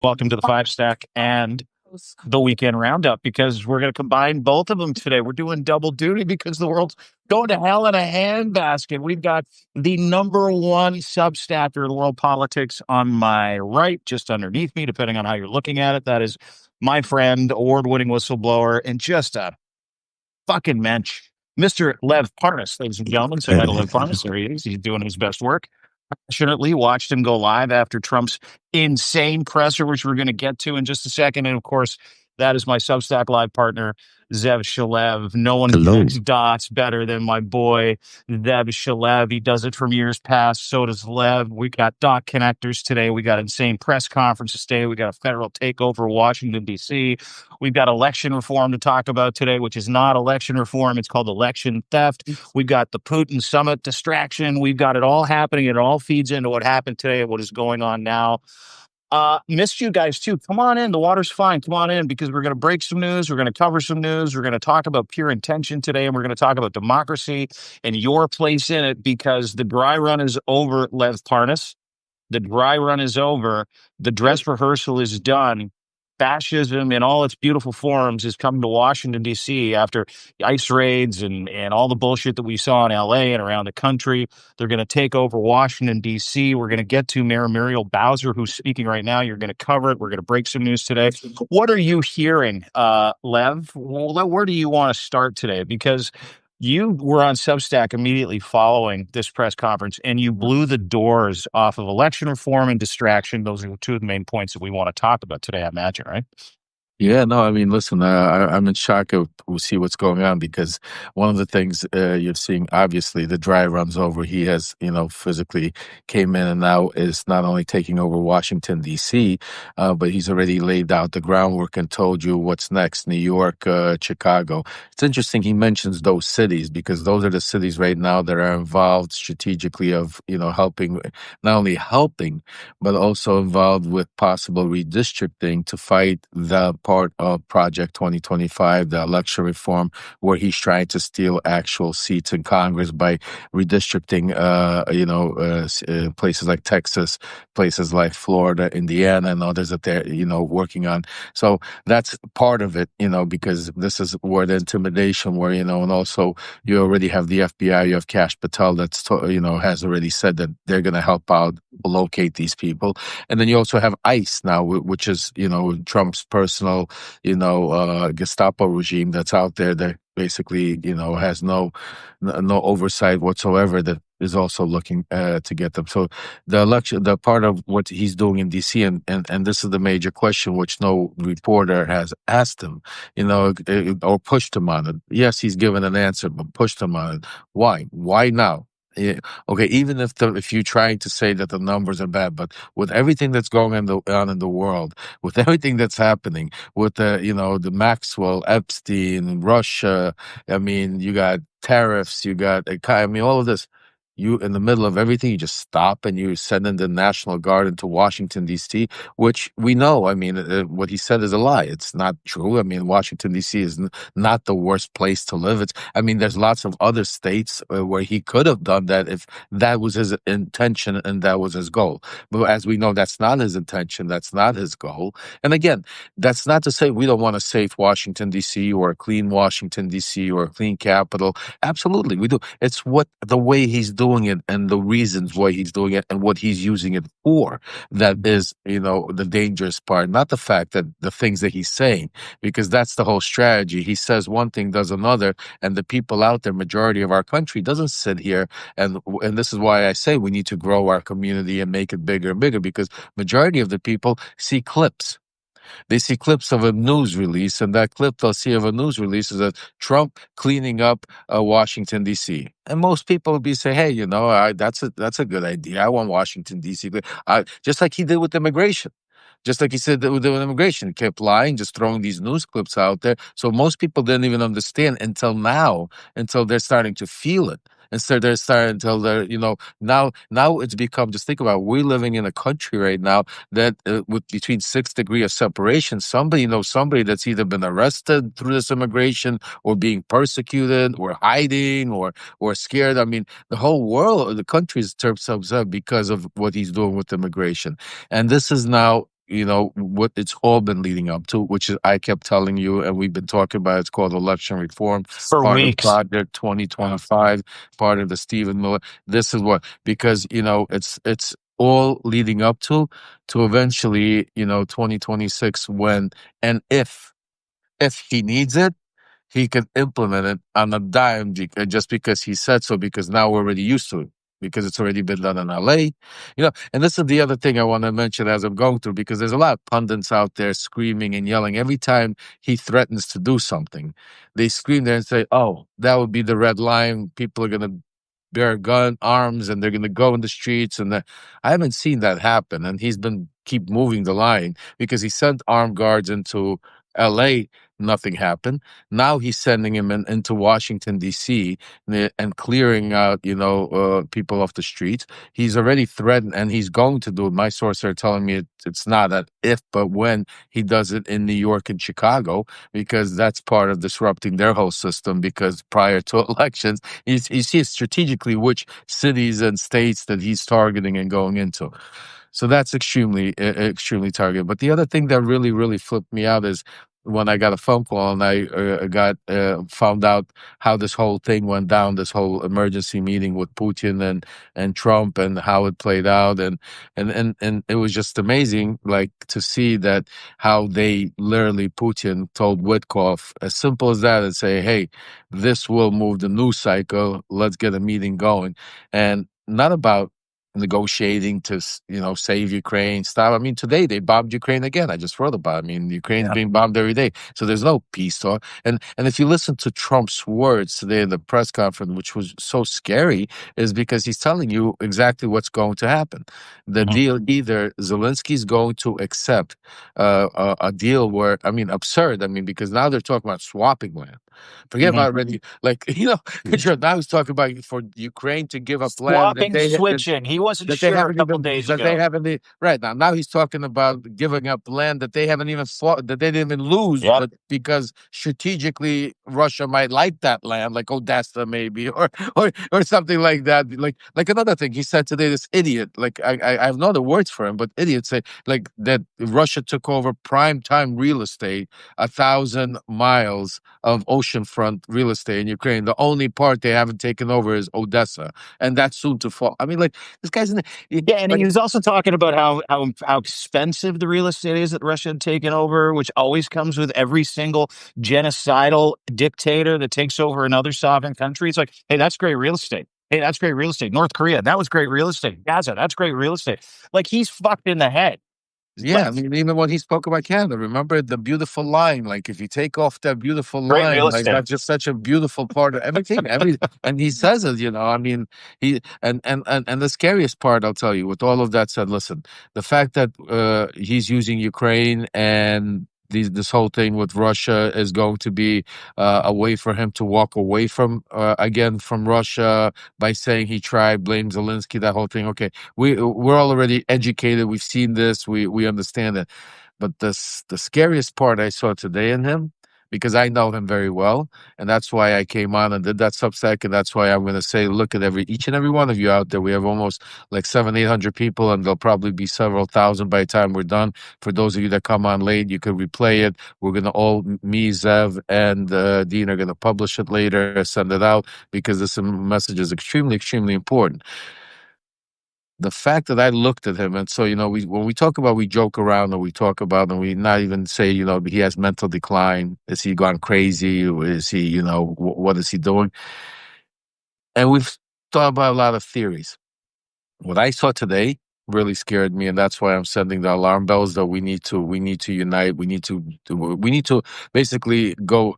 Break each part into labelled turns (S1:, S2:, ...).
S1: Welcome to the Five Stack and the Weekend Roundup, because we're going to combine both of them today. We're doing double duty because the world's going to hell in a handbasket. We've got the number one substacker in world politics on my right, just underneath me, depending on how you're looking at it. That is my friend, award-winning whistleblower, and just a fucking mensch, Mr. Lev Parnas, ladies and gentlemen. Say hi to Lev Parnas. There he is. He's doing his best work. Passionately watched him go live after Trump's insane presser, which we're going to get to in just a second. And of course, that is my Substack Live partner, Zev Shalev. No one
S2: Hello.
S1: connects dots better than my boy, Zev Shalev. He does it from years past. So does Lev. We got dot connectors today. We got insane press conferences today. We got a federal takeover, Washington, D.C. We've got election reform to talk about today, which is not election reform. It's called election theft. We've got the Putin summit distraction. We've got it all happening. It all feeds into what happened today and what is going on now. Missed you guys too. Come on in. The water's fine. Come on in, because we're going to break some news. We're going to cover some news. We're going to talk about pure intention today, and we're going to talk about democracy and your place in it, because the dry run is over, Lev Parnas. The dry run is over. The dress rehearsal is done. Fascism in all its beautiful forms is coming to Washington, D.C. after ICE raids and all the bullshit that we saw in L.A. and around the country. They're going to take over Washington, D.C. We're going to get to Mayor Muriel Bowser, who's speaking right now. You're going to cover it. We're going to break some news today. What are you hearing, Lev? Well, where do you want to start today? Because you were on Substack immediately following this press conference, and you blew the doors off of election reform and distraction. Those are two of the main points that we want to talk about today, I imagine, right?
S2: Yeah, no, I mean, listen, I'm in shock of we'll see what's going on, because one of the things you're seeing, obviously, the dry run's over. He has, physically came in and now is not only taking over Washington, D.C., but he's already laid out the groundwork and told you what's next: New York, Chicago. It's interesting he mentions those cities, because those are the cities right now that are involved strategically of, helping, not only helping, but also involved with possible redistricting to fight the part of Project 2025, the election reform, where he's trying to steal actual seats in Congress by redistricting, places like Texas, places like Florida, Indiana, and others that they're, working on. So that's part of it, because this is where the intimidation, where, and also you already have the FBI, you have Kash Patel has already said that they're going to help out locate these people. And then you also have ICE now, which is, Trump's personal, Gestapo regime that's out there that basically, has no oversight whatsoever, that is also looking to get them. So the part of what he's doing in DC, and this is the major question, which no reporter has asked him, or pushed him on it. Yes, he's given an answer, but pushed him on it. Why? Why now? Yeah. Okay, even if you're trying to say that the numbers are bad, but with everything that's going on in the world, with everything that's happening, with the Maxwell, Epstein, Russia, I mean, you got tariffs, you got, all of this. You, in the middle of everything, you just stop and you send in the National Guard into Washington, D.C., which we know, what he said is a lie. It's not true. Washington, D.C. is not the worst place to live. There's lots of other states where he could have done that if that was his intention and that was his goal. But as we know, that's not his intention. That's not his goal. And again, that's not to say we don't want a safe Washington, D.C., or a clean Washington, D.C., or a clean capital. Absolutely, we do. It's the way he's doing it and the reasons why he's doing it and what he's using it for that is, the dangerous part, not the fact that the things that he's saying, because that's the whole strategy. He says one thing, does another, and the people out there, majority of our country, doesn't sit here, and this is why I say we need to grow our community and make it bigger and bigger, because majority of the people see clips. They see clips of a news release, and that clip they'll see of a news release is that Trump cleaning up Washington, D.C. And most people would be say, hey, that's a good idea. I want Washington, D.C. Just like he did with immigration. Just like he said with immigration, he kept lying, just throwing these news clips out there. So most people didn't even understand until now, until they're starting to feel it. Instead, they're starting until they're, now it's become, just think about it, we're living in a country right now that with between 6 degrees of separation, somebody knows somebody that's either been arrested through this immigration or being persecuted or hiding or scared. The whole world, the country is turned themselves up because of what he's doing with immigration. And this is now what it's all been leading up to, which is I kept telling you, and we've been talking about. It's called election reform,
S1: For
S2: part of
S1: weeks.
S2: Project 2025, part of the Stephen Miller. This is what, because it's all leading up to eventually 2026, when and if he needs it, he can implement it on a dime, just because he said so, because now we're already used to it, because it's already been done in LA. And this is the other thing I want to mention as I'm going through, because there's a lot of pundits out there screaming and yelling every time he threatens to do something. They scream there and say, oh, that would be the red line. People are going to bear arms, and they're going to go in the streets. And I haven't seen that happen. And he's been keep moving the line, because he sent armed guards into LA. Nothing happened. Now he's sending him into Washington, D.C., and clearing out, people off the streets. He's already threatened, and he's going to do it. My sources are telling me it's not an if, but when he does it in New York and Chicago, because that's part of disrupting their whole system. Because prior to elections, he sees strategically which cities and states that he's targeting and going into. So that's extremely targeted. But the other thing that really, really flipped me out is when I got a phone call, and I got found out how this whole thing went down, this whole emergency meeting with Putin and Trump, and how it played out. And it was just amazing, like, to see that how they literally, Putin told Witkoff, as simple as that, and say, hey, this will move the news cycle. Let's get a meeting going. And not about negotiating to save Ukraine, stop. I mean, today they bombed Ukraine again. I just wrote about it. I mean, Ukraine's being bombed every day, so there's no peace talk. And if you listen to Trump's words today in the press conference, which was so scary, is because he's telling you exactly what's going to happen. The deal, either Zelensky's going to accept a deal where, I mean, absurd. I mean, because now they're talking about swapping land. Forget about already, like, now he's talking about for Ukraine to give up land that
S1: Swapping, switching. He wasn't
S2: that they
S1: sure a
S2: haven't
S1: couple
S2: even
S1: days
S2: that they
S1: ago.
S2: haven't right now. Now he's talking about giving up land that they haven't even fought, that they didn't even lose,
S1: Yep.
S2: but because strategically Russia might like that land, like Odessa maybe, or something like that. Like another thing he said today, this idiot, like I have no other words for him, but idiot say like that Russia took over prime time real estate, 1,000 miles of oceanfront real estate in Ukraine. The only part they haven't taken over is Odessa, and that's soon to fall. I mean, like, this guy's in the,
S1: Yeah, and he was also talking about how expensive the real estate is that Russia had taken over, which always comes with every single genocidal dictator that takes over another sovereign country. It's like, hey, that's great real estate. Hey, that's great real estate. North Korea, that was great real estate. Gaza, that's great real estate. Like, he's fucked in the head.
S2: Yeah, I
S1: Like,
S2: mean, even when he spoke about Canada, remember the beautiful line? Like, if you take off that beautiful
S1: great
S2: line,
S1: real
S2: like,
S1: estate.
S2: that's just such a beautiful part of everything. And he says it, I mean, and the scariest part, I'll tell you, with all of that said, listen, the fact that he's using Ukraine, and this whole thing with Russia is going to be a way for him to walk away from again from Russia, by saying he tried, blame Zelensky, that whole thing. Okay, we're already educated. We've seen this. We understand it. But the scariest part I saw today in him, because I know him very well, and that's why I came on and did that Substack, and that's why I'm going to say, look at each and every one of you out there. We have almost like 700-800 people, and there'll probably be several thousand by the time we're done. For those of you that come on late, you can replay it. We're going to me, Zev, and Dean are going to publish it later, send it out, because this message is extremely, extremely important. The fact that I looked at him, and so, when we talk about, we joke around, or we talk about, and we not even say, he has mental decline. Is he gone crazy? Or is he, what is he doing? And we've thought about a lot of theories. What I saw today really scared me, and that's why I'm sending the alarm bells that we need to unite. We need to basically go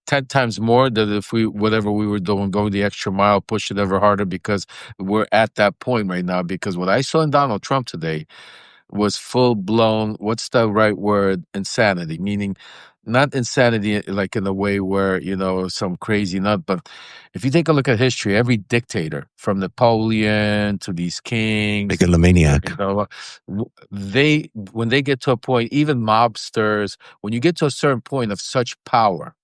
S2: 10 times more, that if whatever we were doing, go the extra mile, push it ever harder, because we're at that point right now. Because what I saw in Donald Trump today was full blown, what's the right word? Insanity, meaning not insanity like in a way where, some crazy nut, but if you take a look at history, every dictator from Napoleon to these kings,
S3: megalomaniac,
S2: when they get to a point, even mobsters, when you get to a certain point of such power,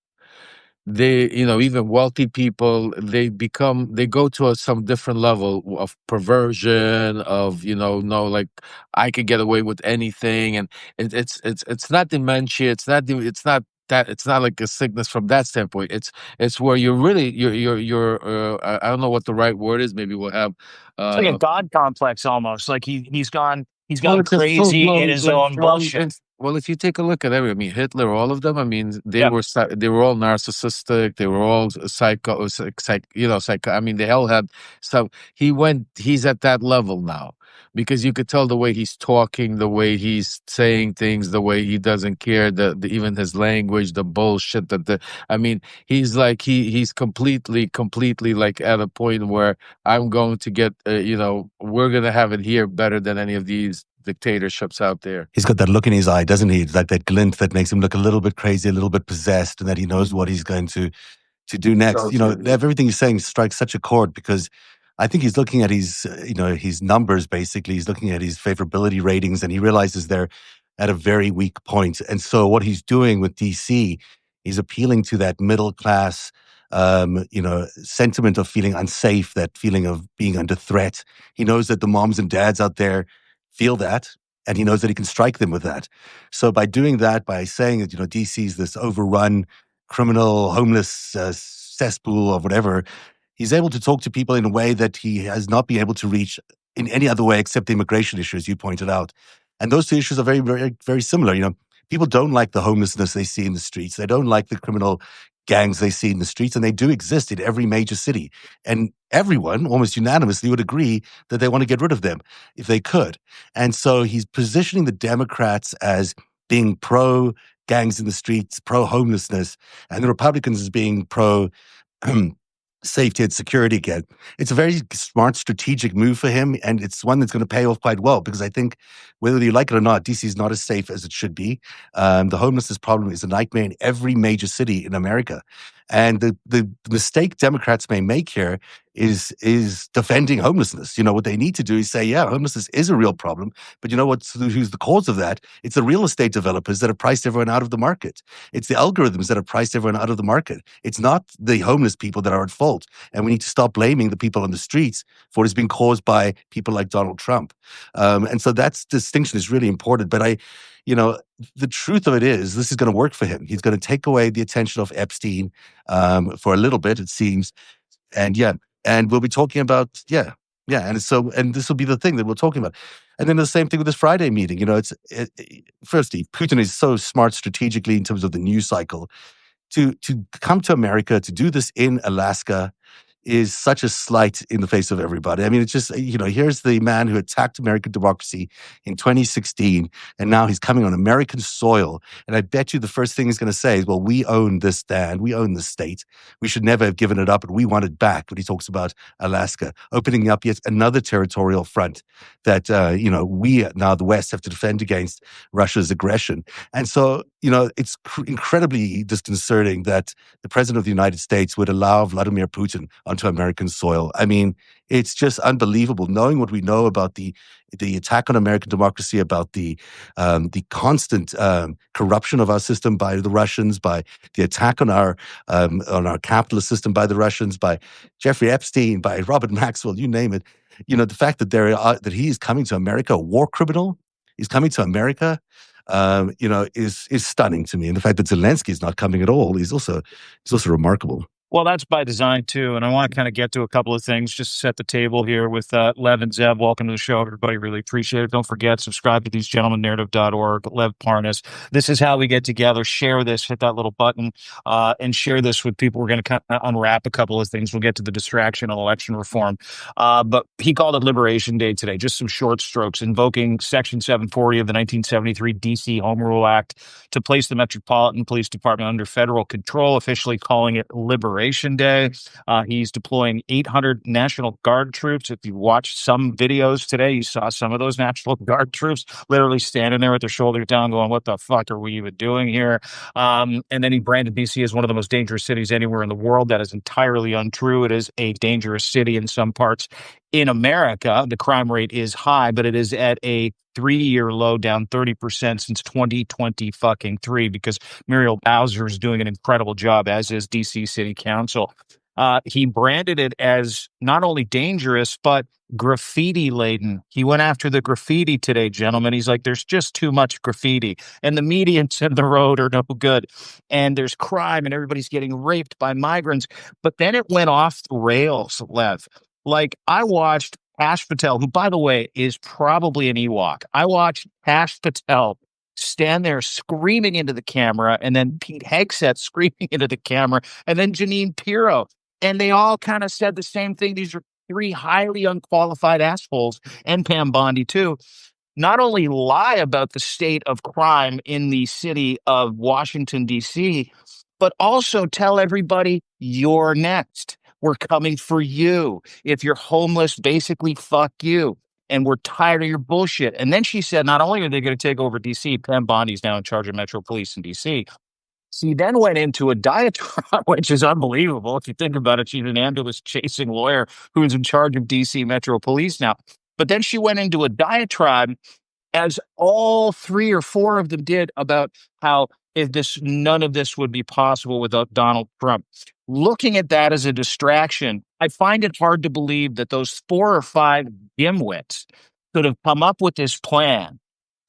S2: they, even wealthy people, they go to some different level of perversion, of, no, like, I could get away with anything. And it's not dementia, it's not like a sickness from that standpoint. It's where you're really, I don't know what the right word is. Maybe we'll have,
S1: It's like a
S2: uh
S1: god complex almost. Like he's
S2: well,
S1: gone
S2: it's just so,
S1: crazy in
S2: well,
S1: his
S2: like,
S1: own bullshit.
S2: well, if you take a look at every, I mean, Hitler, all of them. I mean,
S1: Yeah.
S2: they were all narcissistic. They were all psycho. I mean, they all had. So he's at that level now, because you could tell the way he's talking, the way he's saying things, the way he doesn't care, even his language, the bullshit I mean, he's like, he's completely like at a point where I'm going to get, we're going to have it here better than any of these dictatorships out there.
S3: He's got that look in his eye, doesn't he? It's like that glint that makes him look a little bit crazy, a little bit possessed, and that he knows what he's going to do next. Everything he's saying strikes such a chord, because I think he's looking at his numbers, basically. He's looking at his favorability ratings, and he realizes they're at a very weak point. And so what he's doing with DC, he's appealing to that middle class, sentiment of feeling unsafe, that feeling of being under threat. He knows that the moms and dads out there feel that, and he knows that he can strike them with that. So by doing that, by saying that, DC is this overrun, criminal, homeless cesspool or whatever, he's able to talk to people in a way that he has not been able to reach in any other way except the immigration issue, as you pointed out. And those two issues are very, very, very similar. People don't like the homelessness they see in the streets. They don't like the criminal gangs they see in the streets, and they do exist in every major city. And everyone almost unanimously would agree that they want to get rid of them if they could. And so he's positioning the Democrats as being pro gangs in the streets, pro homelessness, and the Republicans as being pro safety and security again. It's a very smart strategic move for him, and it's one that's going to pay off quite well, because I think whether you like it or not, DC is not as safe as it should be. The homelessness problem is a nightmare in every major city in America. And the mistake Democrats may make here is defending homelessness. What they need to do is say, yeah, homelessness is a real problem, but who's the cause of that? It's the real estate developers that have priced everyone out of the market. It's the algorithms that have priced everyone out of the market. It's not the homeless people that are at fault. And we need to stop blaming the people on the streets for what has been caused by people like Donald Trump. And so that distinction is really important. But the truth of it is, this is going to work for him. He's going to take away the attention of Epstein for a little bit, it seems. And we'll be talking about, and this will be the thing that we're talking about. And then the same thing with this Friday meeting. Firstly, Putin is so smart strategically in terms of the news cycle. To come to America, to do this in Alaska, is such a slight in the face of everybody. I mean, it's just, here's the man who attacked American democracy in 2016, and now he's coming on American soil. And I bet you the first thing he's going to say is, well, we own this land, we own this state. We should never have given it up, and we want it back. When he talks about Alaska, opening up yet another territorial front that, we now, the West, have to defend against Russia's aggression. And so, it's incredibly disconcerting that the president of the United States would allow Vladimir Putin onto American soil. I mean, it's just unbelievable, knowing what we know about the attack on American democracy, about the constant corruption of our system by the Russians, by the attack on our capitalist system by the Russians, by Jeffrey Epstein, by Robert Maxwell, you name it. The fact that that he is coming to America, a war criminal, is coming to America. Is stunning to me, and the fact that Zelensky is not coming at all is also remarkable.
S1: Well, that's by design, too. And I want to kind of get to a couple of things, just to set the table here with Lev and Zeb. Welcome to the show, everybody. Really appreciate it. Don't forget, subscribe to thesegentlemannarrative.org. Lev Parnas. This is how we get together. Share this, hit that little button, and share this with people. We're going to kind of unwrap a couple of things. We'll get to the distraction on election reform. But he called it Liberation Day today. Just some short strokes, invoking Section 740 of the 1973 D.C. Home Rule Act to place the Metropolitan Police Department under federal control, officially calling it Liberation Day. He's deploying 800 National Guard troops. If you watched some videos today, you saw some of those National Guard troops literally standing there with their shoulders down going, what the fuck are we even doing here? And then he branded DC as one of the most dangerous cities anywhere in the world. That is entirely untrue. It is a dangerous city in some parts. in America, the crime rate is high, but it is at a 3-year low, down 30% since 2020 fucking three, because Muriel Bowser is doing an incredible job, as is DC City Council. He branded it as not only dangerous, but graffiti laden. He went after the graffiti today, gentlemen. He's like, there's just too much graffiti, and the medians in the road are no good, and there's crime, and everybody's getting raped by migrants. But then it went off the rails, Lev. Like, I watched Ash Patel, who, by the way, is probably an Ewok. I watched Ash Patel stand there screaming into the camera, and then Pete Hegseth screaming into the camera, and then Janine Pirro. And they all kind of said the same thing. These are three highly unqualified assholes, and Pam Bondi, too. Not only lie about the state of crime in the city of Washington, D.C., but also tell everybody, you're next. We're coming for you. If you're homeless, basically, fuck you. And we're tired of your bullshit. And then she said, not only are they going to take over D.C., Pam Bondi's now in charge of Metro Police in D.C. She then went into a diatribe, which is unbelievable. If you think about it, she's an ambulance chasing lawyer who's in charge of DC Metro Police now. But then she went into a diatribe, as all three or four of them did, about how if this none of this would be possible without Donald Trump. Looking at that as a distraction, I find it hard to believe that those 4 or 5 dimwits could have come up with this plan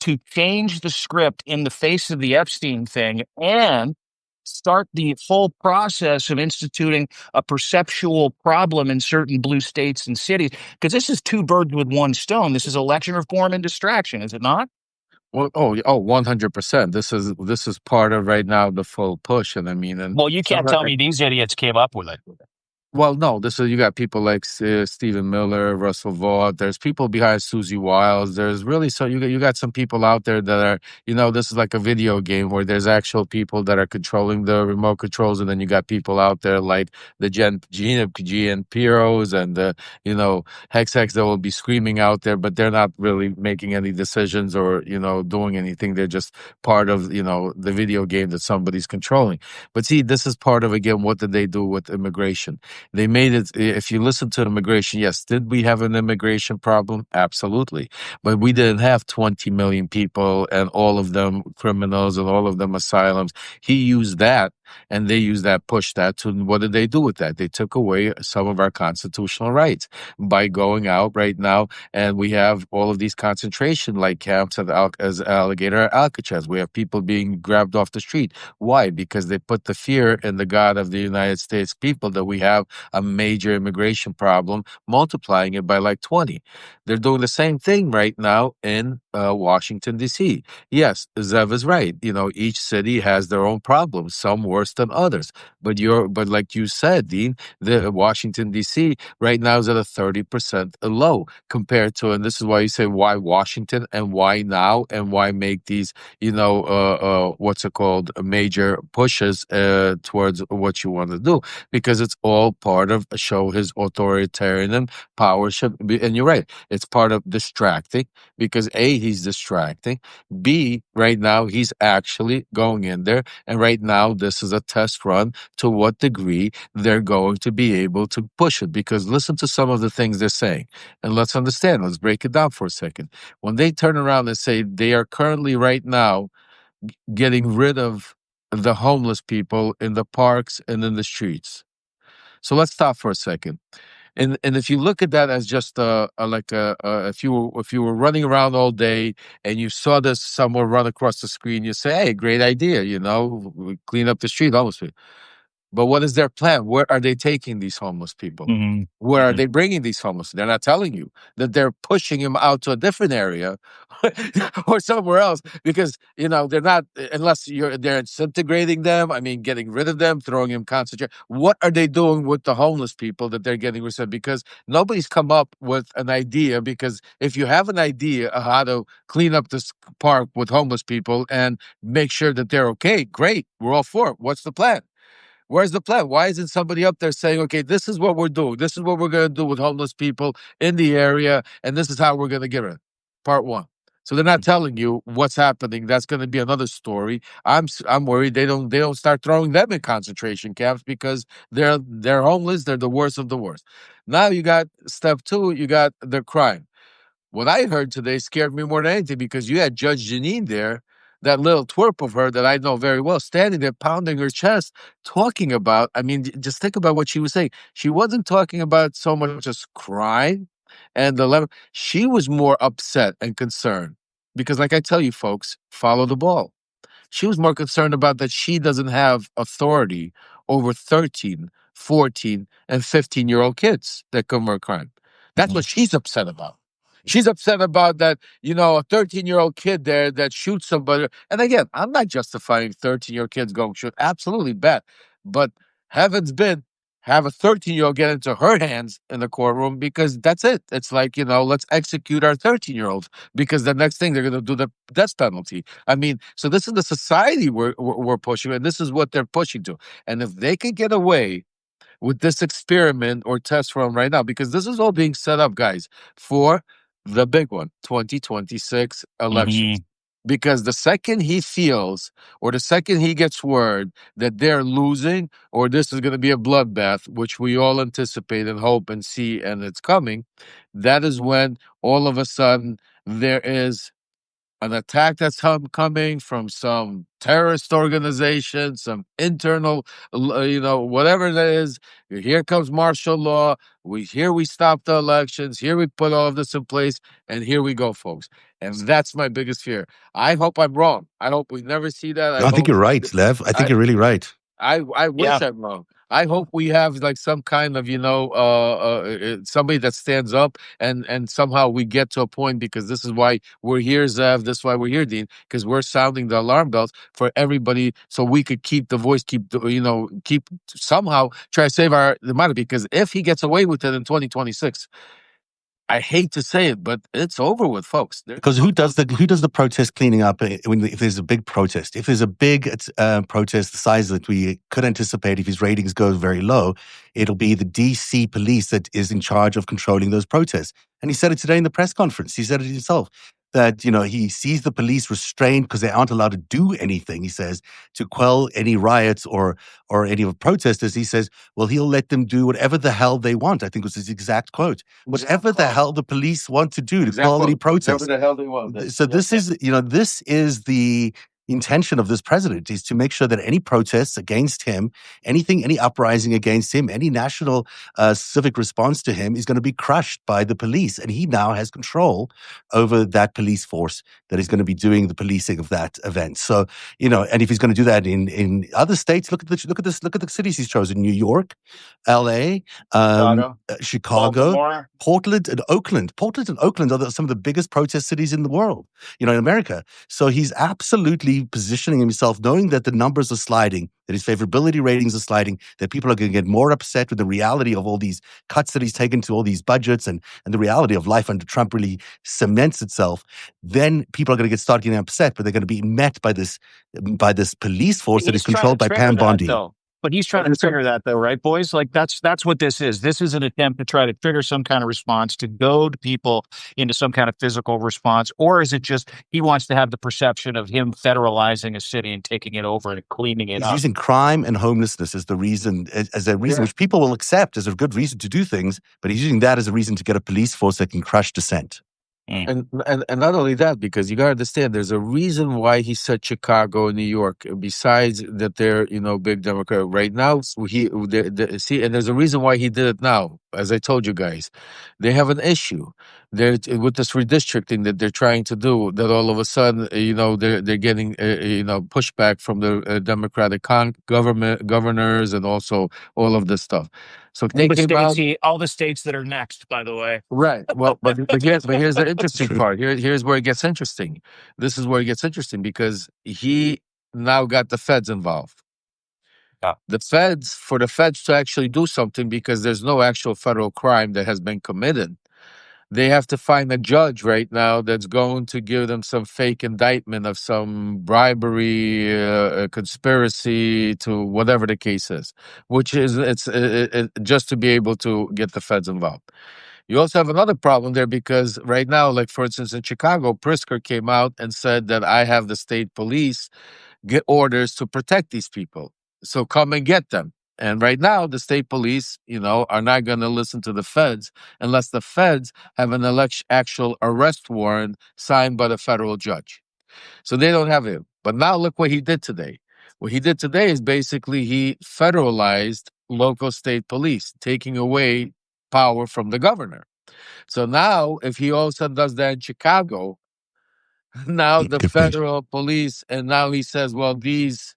S1: to change the script in the face of the Epstein thing and start the whole process of instituting a perceptual problem in certain blue states and cities. Because this is 2 birds with 1 stone. This is election reform and distraction, is it not?
S2: Well, 100%. This is part of right now the full push, and I mean, and
S1: Well, you
S2: some
S1: can't tell me these idiots came up with it.
S2: well, no, this is you got people like Stephen Miller, Russell Vaught. There's people behind Susie Wiles. There's really so you got some people out there that are this is like a video game where there's actual people that are controlling the remote controls, and then you got people out there like the GN Piros and the Hex that will be screaming out there, but they're not really making any decisions or doing anything. They're just part of the video game that somebody's controlling. But see, this is part of again what did they do with immigration? They made it, if you listen to immigration, yes, did we have an immigration problem? Absolutely. But we didn't have 20 million people and all of them criminals and all of them asylums. He used that and they used that, pushed that to, what did they do with that? They took away some of our constitutional rights by going out right now. And we have all of these concentration like camps as Alligator Alcatraz. We have people being grabbed off the street. Why? Because they put the fear in the God of the United States people that we have a major immigration problem, multiplying it by like 20. They're doing the same thing right now in Washington, D.C. Yes, Zev is right. Each city has their own problems, some worse than others. But like you said, Dean, the Washington, D.C. right now is at a 30% low compared to, and this is why you say why Washington and why now and why make these, what's it called, major pushes towards what you want to do, because it's all part of show his authoritarian power. And you're right, it's part of distracting, because A, he's distracting. B, right now he's actually going in there, and right now this is a test run to what degree they're going to be able to push it. Because listen to some of the things they're saying, and let's understand, let's break it down for a second. When they turn around and say they are currently right now getting rid of the homeless people in the parks and in the streets. So let's stop for a second. And if you look at that as just if you were running around all day and you saw this someone run across the screen, you say, "Hey, great idea! Clean up the street, homeless people." But what is their plan? Where are they taking these homeless people?
S1: Mm-hmm.
S2: Where are they bringing these homeless? They're not telling you that they're pushing them out to a different area or somewhere else, because they're not, unless they're disintegrating them. I mean, getting rid of them, throwing them concentration. What are they doing with the homeless people that they're getting rid of? Because nobody's come up with an idea. Because if you have an idea of how to clean up this park with homeless people and make sure that they're okay, great. We're all for it. What's the plan? Where's the plan? Why isn't somebody up there saying, okay, this is what we're doing. This is what we're going to do with homeless people in the area, and this is how we're going to get it? Part one. So they're not telling you what's happening. That's going to be another story. I'm worried they don't start throwing them in concentration camps because they're homeless. They're the worst of the worst. Now you got step two. You got the crime. What I heard today scared me more than anything because you had Judge Janine there, that little twerp of her that I know very well, standing there pounding her chest, talking about. I mean, just think about what she was saying. She wasn't talking about so much as crime and the level. She was more upset and concerned because, like I tell you, folks, follow the ball. She was more concerned about that she doesn't have authority over 13, 14, and 15-year-old kids that commit crime. That's what she's upset about. She's upset about that, a 13-year-old kid there that shoots somebody. And again, I'm not justifying 13-year-old kids going shoot. Absolutely bad. But heavens been, have a 13-year-old get into her hands in the courtroom because that's it. It's like, let's execute our 13-year-olds because the next thing they're going to do the death penalty. I mean, so this is the society we're pushing, and this is what they're pushing to. And if they can get away with this experiment or test run right now, because this is all being set up, guys, for the big one, 2026 elections. Because the second he feels or the second he gets word that they're losing or this is going to be a bloodbath, which we all anticipate and hope and see and it's coming, that is when all of a sudden there is an attack that's coming from some terrorist organization, some internal, whatever that is. Here comes martial law. We stop the elections. Here we put all of this in place, and here we go, folks. And that's my biggest fear. I hope I'm wrong. I hope we never see that.
S3: I think you're right, Lev. I think you're really right.
S2: I wish I'm wrong. I hope we have like some kind of somebody that stands up and somehow we get to a point because this is why we're here, Zev. This is why we're here, Dean, because we're sounding the alarm bells for everybody, so we could keep the voice, keep somehow try to save the money. Because if he gets away with it in 2026. I hate to say it, but it's over with, folks.
S3: Because who does the protest cleaning up if there's a big protest? If there's a big protest the size that we could anticipate, if his ratings go very low, it'll be the DC police that is in charge of controlling those protests. And he said it today in the press conference. He said it himself that he sees the police restrained because they aren't allowed to do anything. He says to quell any riots or any of the protesters. He says, well, he'll let them do whatever the hell they want. I think was his exact quote. Whatever the hell the police want to do to quell any protest.
S2: Whatever the hell they want.
S3: So this is the intention of this president, is to make sure that any protests against him, any uprising against him, any national civic response to him is going to be crushed by the police. And he now has control over that police force that is going to be doing the policing of that event. So, and if he's going to do that in other states, look at the cities he's chosen: New York, LA, Chicago, Portland and Oakland. Portland and Oakland are some of the biggest protest cities in the world, in America. So he's absolutely positioning himself, knowing that the numbers are sliding, that his favorability ratings are sliding, that people are going to get more upset with the reality of all these cuts that he's taken to all these budgets, and the reality of life under Trump really cements itself. Then people are going to start getting upset, but they're going to be met by this police force that is controlled by Pam Bondi.
S1: But he's trying to trigger that, though, right, boys? Like that's what this is. This is an attempt to try to trigger some kind of response, to goad people into some kind of physical response, or is it just he wants to have the perception of him federalizing a city and taking it over and cleaning it up?
S3: He's using crime and homelessness as the reason, which people will accept as a good reason to do things, but he's using that as a reason to get a police force that can crush dissent.
S2: And not only that, because you got to understand, there's a reason why he said Chicago and New York. Besides that, they're big Democrat right now. See, and there's a reason why he did it now. As I told you guys, they have an issue. They're with this redistricting that they're trying to do. That all of a sudden, they're getting pushback from the Democratic governors and also all of this stuff. So
S1: all the states that are next, by the way.
S2: Right. Well, but here's the interesting part. Here's where it gets interesting. This is where it gets interesting because he now got the feds involved. For the feds to actually do something, because there's no actual federal crime that has been committed. They have to find a judge right now that's going to give them some fake indictment of some bribery, conspiracy to whatever the case is, which is it's just to be able to get the feds involved. You also have another problem there because right now, like for instance, in Chicago, Pritzker came out and said that I have the state police get orders to protect these people. So come and get them. And right now, the state police, are not going to listen to the feds unless the feds have an actual arrest warrant signed by the federal judge. So they don't have it. But now look what he did today. What he did today is basically he federalized local state police, taking away power from the governor. So now, if he also does that in Chicago, now the
S3: Good point.
S2: federal police, and now he says, well, these,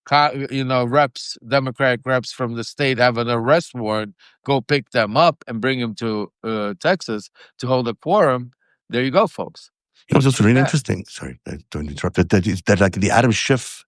S2: reps, Democratic reps from the state have an arrest warrant. Go pick them up and bring them to Texas to hold a quorum. There you go, folks.
S3: It was also
S2: Did
S3: really
S2: that.
S3: interesting. Sorry, don't interrupt. That like the Adam Schiff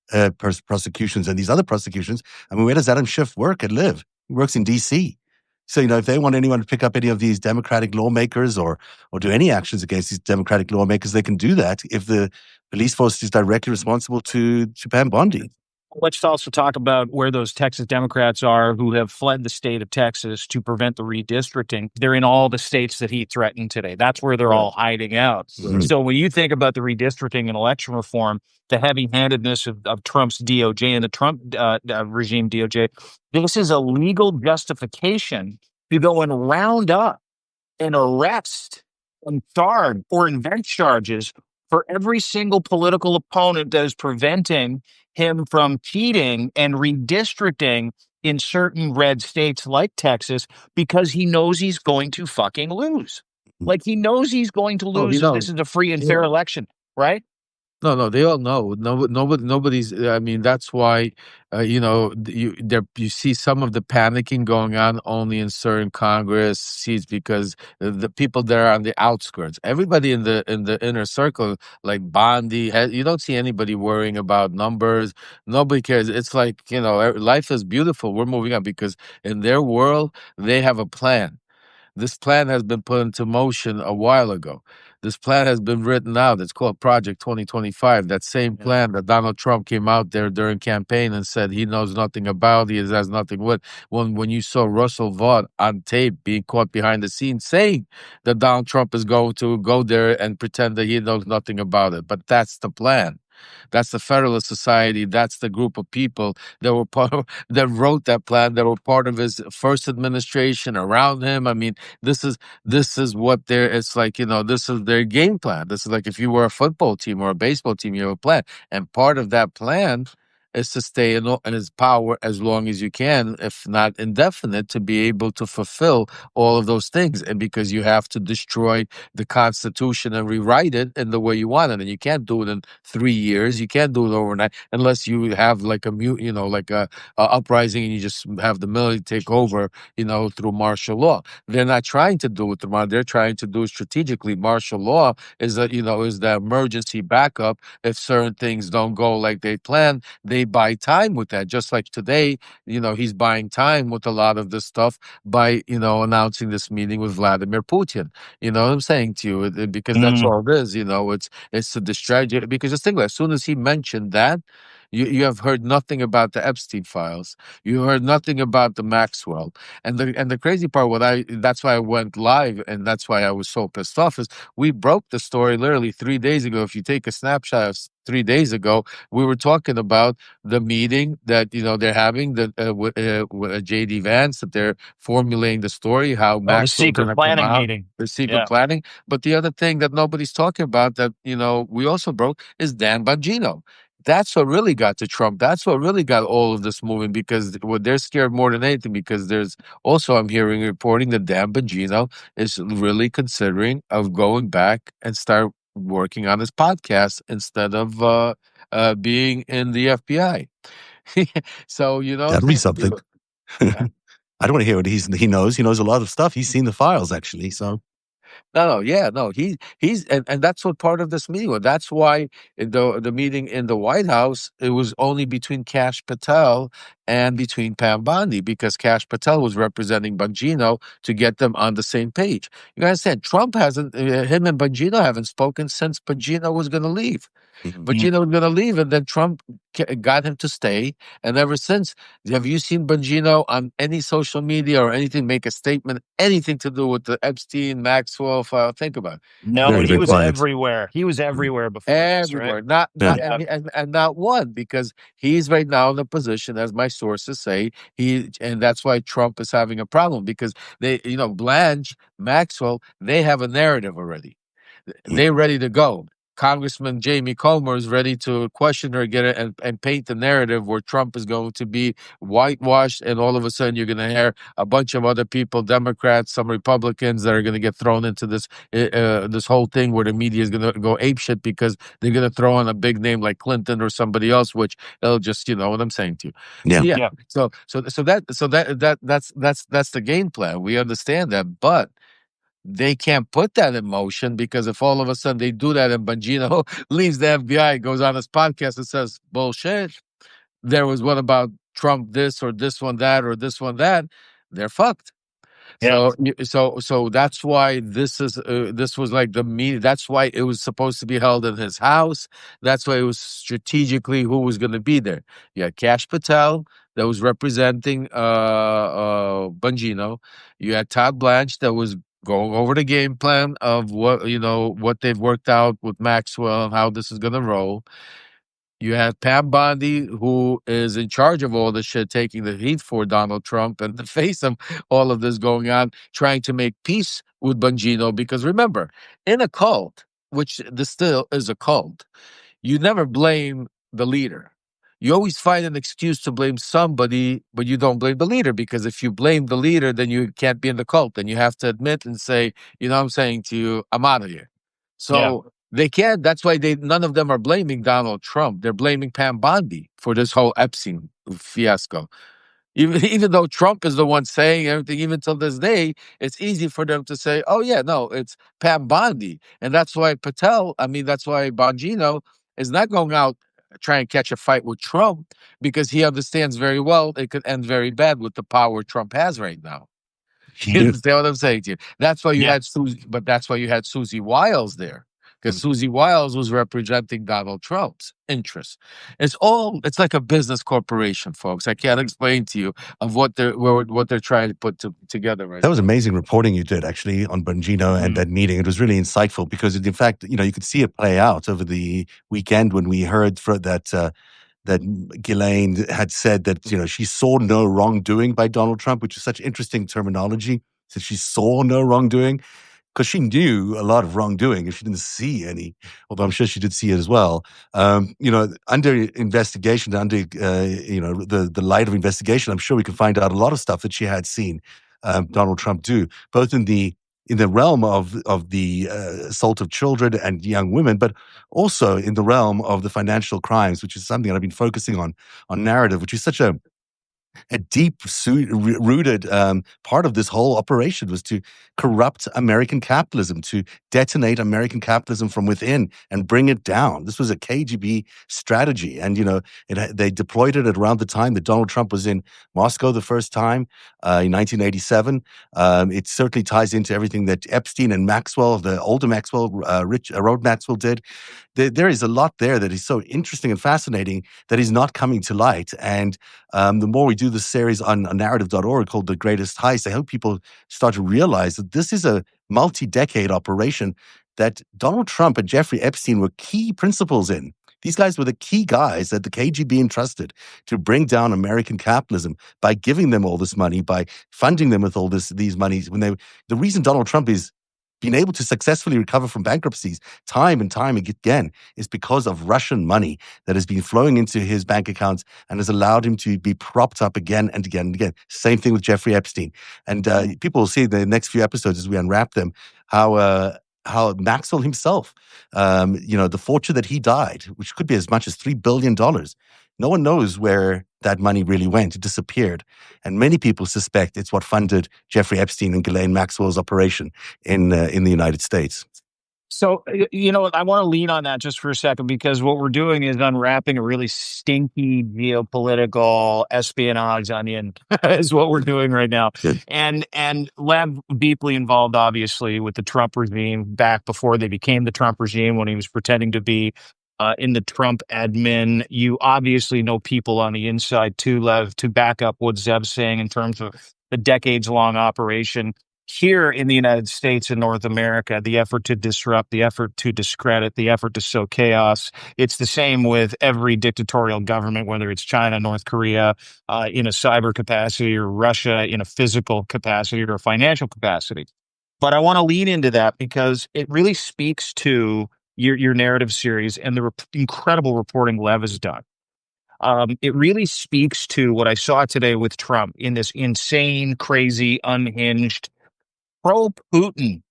S3: prosecutions and these other prosecutions. I mean, where does Adam Schiff work and live? He works in D.C. So, if they want anyone to pick up any of these Democratic lawmakers or do any actions against these Democratic lawmakers, they can do that if the police force is directly responsible to Pam Bondi.
S1: Let's also talk about where those Texas Democrats are who have fled the state of Texas to prevent the redistricting. They're in all the states that he threatened today. That's where they're all hiding out.
S3: Right.
S1: So when you think about the redistricting and election reform, the heavy-handedness of Trump's DOJ and the Trump regime DOJ, this is a legal justification to go and round up and arrest and charge or invent charges for every single political opponent that is preventing him from cheating and redistricting in certain red states like Texas because he knows he's going to fucking lose. Like he knows he's going to lose if this is a free and fair election, right?
S2: No, they all know. Nobody's. I mean, that's why, you see some of the panicking going on only in certain Congress seats because the people there are on the outskirts. Everybody in the inner circle, like Bondi, you don't see anybody worrying about numbers. Nobody cares. It's like life is beautiful. We're moving on because in their world they have a plan. This plan has been put into motion a while ago. This plan has been written out. It's called Project 2025. That same plan that Donald Trump came out there during campaign and said he knows nothing about, he has nothing with. When you saw Russell Vaught on tape being caught behind the scenes saying that Donald Trump is going to go there and pretend that he knows nothing about it. But that's the plan. That's the Federalist Society. That's the group of people that were part of, that wrote that plan, that were part of his first administration around him. I mean, this is what they're. It's like this is their game plan. This is like if you were a football team or a baseball team, you have a plan, and part of that plan is to stay in his power as long as you can, if not indefinite, to be able to fulfill all of those things. And because you have to destroy the Constitution and rewrite it in the way you want it, and you can't do it in 3 years. You can't do it overnight unless you have like a uprising, and you just have the military take over, through martial law. They're not trying to do it tomorrow. They're trying to do it strategically. Martial law is the emergency backup if certain things don't go like they planned. They buy time with that. Just like today, he's buying time with a lot of this stuff by, announcing this meeting with Vladimir Putin. You know what I'm saying to you? Because that's all it is. It's to distract you. Because just think, as soon as he mentioned that, you have heard nothing about the Epstein files. You heard nothing about the Maxwell. And the crazy part, that's why I went live, and that's why I was so pissed off, is we broke the story literally 3 days ago. If you take a snapshot of 3 days ago, we were talking about the meeting that they're having with JD Vance, that they're formulating the story, how
S1: The
S2: Maxwell's
S1: secret
S2: gonna come
S1: planning
S2: out,
S1: meeting.
S2: the secret planning. But the other thing that nobody's talking about that we also broke is Dan Bongino. That's what really got to Trump. That's what really got all of this moving, because what they're scared more than anything, because there's also, I'm hearing reporting that Dan Bongino is really considering of going back and start working on his podcast instead of being in the FBI. So
S3: That'll be something.
S2: Yeah.
S3: I don't want to hear what he knows. He knows a lot of stuff. He's seen the files, actually. So
S2: He's and that's what part of this meeting was. That's why in the meeting in the White House, it was only between Kash Patel and between Pam Bondi, because Kash Patel was representing Bongino to get them on the same page. You understand? Trump hasn't, him and Bongino haven't spoken since Bongino was going to leave.
S3: Mhm.
S2: But going to leave, and then Trump got him to stay. And ever since, have you seen Bongino on any social media or anything make a statement, anything to do with the Epstein Maxwell file? Think about it.
S1: No,
S3: Very,
S1: he
S3: very
S1: was
S3: quiet.
S1: everywhere. He was everywhere before this, right?
S2: Everywhere, not
S3: Yeah.
S2: and not one, because he's right now in a position, as my sources say, and that's why Trump is having a problem, because they, Blanche, Maxwell, they have a narrative already. They're ready to go. Congressman Jamie Comer is ready to question her, get it, and paint the narrative where Trump is going to be whitewashed, and all of a sudden you're going to hear a bunch of other people, Democrats, some Republicans, that are going to get thrown into this whole thing where the media is going to go apeshit because they're going to throw on a big name like Clinton or somebody else, which they'll just, you know what I'm saying to you.
S3: Yeah.
S2: So
S1: Yeah.
S2: that's the game plan. We understand that, but they can't put that in motion, because if all of a sudden they do that and Bongino leaves the FBI, goes on his podcast and says, bullshit, there was what about Trump this or this one that or this one that, they're fucked.
S1: Yeah.
S2: So that's why this was like the meeting. That's why it was supposed to be held in his house. That's why it was strategically who was going to be there. You had Kash Patel that was representing Bongino. You had Todd Blanche that was going over the game plan of what they've worked out with Maxwell and how this is going to roll. You had Pam Bondi, who is in charge of all this shit, taking the heat for Donald Trump and the face of all of this going on, trying to make peace with Bongino. Because remember, in a cult, which this still is a cult, you never blame the leader. You always find an excuse to blame somebody, but you don't blame the leader, because if you blame the leader, then you can't be in the cult. Then you have to admit and say, you know what I'm saying to you, I'm out of here. So they can't. That's why none of them are blaming Donald Trump. They're blaming Pam Bondi for this whole Epstein fiasco. Even though Trump is the one saying everything, even till this day, it's easy for them to say, "Oh yeah, no, it's Pam Bondi," and that's why that's why Bongino is not going out trying to catch a fight with Trump, because he understands very well it could end very bad with the power Trump has right now. You understand what I'm saying to you? That's why you had Susie, but that's why you had Susie Wiles there, because Susie Wiles was representing Donald Trump's interests. It's like a business corporation, folks. I can't explain to you of what they're trying to put together right
S3: That was
S2: now.
S3: amazing reporting you did, actually, on Bongino and that meeting. It was really insightful because, in fact, you could see it play out over the weekend when we heard that Ghislaine had said that, she saw no wrongdoing by Donald Trump, which is such interesting terminology. So she saw no wrongdoing, because she knew a lot of wrongdoing if she didn't see any, although I'm sure she did see it as well. Under investigation, under the light of investigation, I'm sure we can find out a lot of stuff that she had seen Donald Trump do, both in the realm of the assault of children and young women, but also in the realm of the financial crimes, which is something that I've been focusing on narrative, which is such a deep rooted part of this whole operation, was to corrupt American capitalism, to detonate American capitalism from within and bring it down. This was a KGB strategy. And, they deployed it at around the time that Donald Trump was in Moscow the first time in 1987. It certainly ties into everything that Epstein and Maxwell, the older Maxwell, Rod Maxwell did. There is a lot there that is so interesting and fascinating that is not coming to light. And the more we do this series on narrative.org called The Greatest Heist, I hope people start to realize that this is a multi-decade operation that Donald Trump and Jeffrey Epstein were key principals in. These guys were the key guys that the KGB entrusted to bring down American capitalism by giving them all this money, by funding them with all these monies. The reason Donald Trump is being able to successfully recover from bankruptcies time and time again is because of Russian money that has been flowing into his bank accounts and has allowed him to be propped up again and again and again. Same thing with Jeffrey Epstein. And people will see in the next few episodes as we unwrap them how Maxwell himself, the fortune that he died, which could be as much as $3 billion, no one knows where that money really went. It disappeared. And many people suspect it's what funded Jeffrey Epstein and Ghislaine Maxwell's operation in the United States.
S1: So, I want to lean on that just for a second, because what we're doing is unwrapping a really stinky geopolitical espionage onion is what we're doing right now.
S3: Good.
S1: And Lev deeply involved, obviously, with the Trump regime back before they became the Trump regime, when he was pretending to be in the Trump admin. You obviously know people on the inside too, Lev, to back up what Zev's saying in terms of the decades-long operation. Here in the United States and North America, the effort to disrupt, the effort to discredit, the effort to sow chaos, it's the same with every dictatorial government, whether it's China, North Korea, in a cyber capacity, or Russia in a physical capacity or a financial capacity. But I want to lean into that because it really speaks to your narrative series and the incredible reporting Lev has done. It really speaks to what I saw today with Trump in this insane, crazy, unhinged, pro-Putin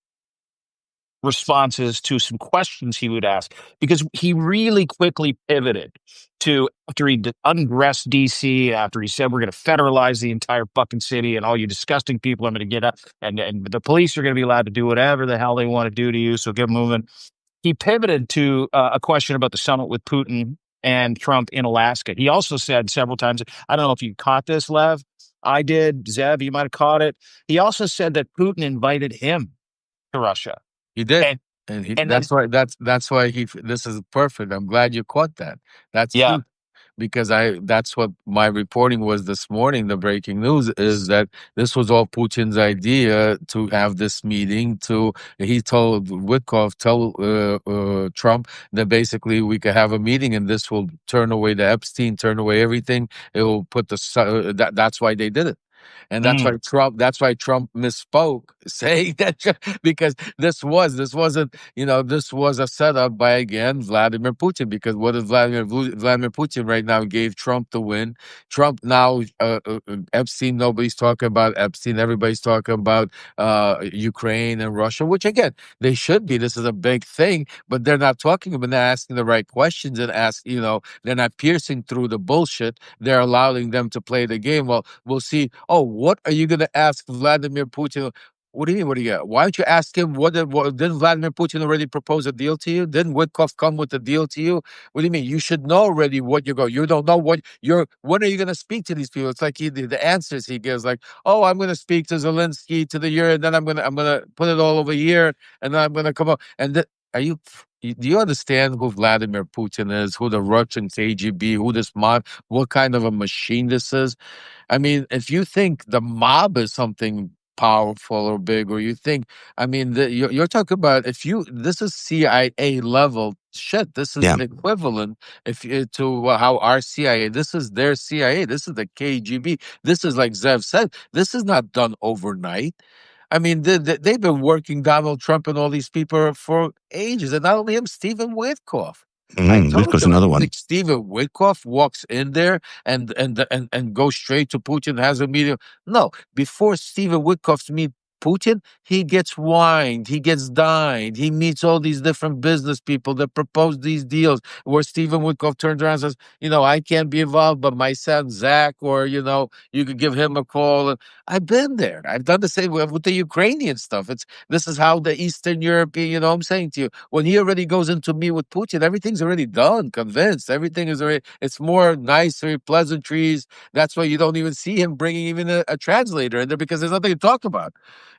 S1: responses to some questions he would ask, because he really quickly pivoted to, after he undressed DC, after he said we're going to federalize the entire fucking city and all you disgusting people are going to get up and the police are going to be allowed to do whatever the hell they want to do to you, so get moving. He pivoted to a question about the summit with Putin and Trump in Alaska. He also said several times, I don't know if you caught this, Lev. I did. Zev, you might have caught it. He also said that Putin invited him to Russia.
S2: He did.
S1: And
S2: And
S1: and then,
S2: that's why this is perfect. I'm glad you caught that. That's
S1: yeah.
S2: key, because that's what my reporting was this morning. The breaking news is that this was all Putin's idea to have this meeting. He told Witkoff, tell Trump that basically we could have a meeting and this will turn away the Epstein, turn away everything. It will put that's why they did it. And that's why Trump misspoke saying that, because this wasn't, this was a setup by, again, Vladimir Putin, because what is Vladimir Putin right now gave Trump the win. Trump now, Epstein, nobody's talking about Epstein. Everybody's talking about Ukraine and Russia, which again, they should be. This is a big thing, but they're not talking about, they're asking the right questions and they're not piercing through the bullshit. They're allowing them to play the game. Well, we'll see. Oh, what are you going to ask Vladimir Putin? What do you mean? What do you got? Why don't you ask him? Didn't Vladimir Putin already propose a deal to you? Didn't Witkoff come with a deal to you? What do you mean? You should know already what you go. You don't know when are you going to speak to these people? It's like the answers he gives, like, oh, I'm going to speak to Zelensky to the year, and then I'm going to put it all over here, and then I'm going to come up. And do you understand who Vladimir Putin is? Who the Russian KGB? Who this mob? What kind of a machine this is? I mean, if you think the mob is something powerful or big, or you think, I mean, you're talking about, this is CIA level shit. This is equivalent to how our CIA. This is their CIA. This is the KGB. This is, like Zev said, this is not done overnight. I mean, they've been working Donald Trump and all these people for ages, and not only him, Stephen Witkoff.
S3: Witkoff's another one.
S2: Like Stephen Witkoff walks in there and goes straight to Putin, has a meeting. No, before Stephen Witkoff meet Putin, he gets wined, he gets dined, he meets all these different business people that propose these deals, where Stephen Witkoff turns around and says, I can't be involved, but my son Zach, or you could give him a call. And I've been there. I've done the same with the Ukrainian stuff. This is how the Eastern European, I'm saying to you, when he already goes into meet with Putin, everything's already done, convinced. Everything is already, it's more nicer, pleasantries. That's why you don't even see him bringing even a translator in there, because there's nothing to talk about.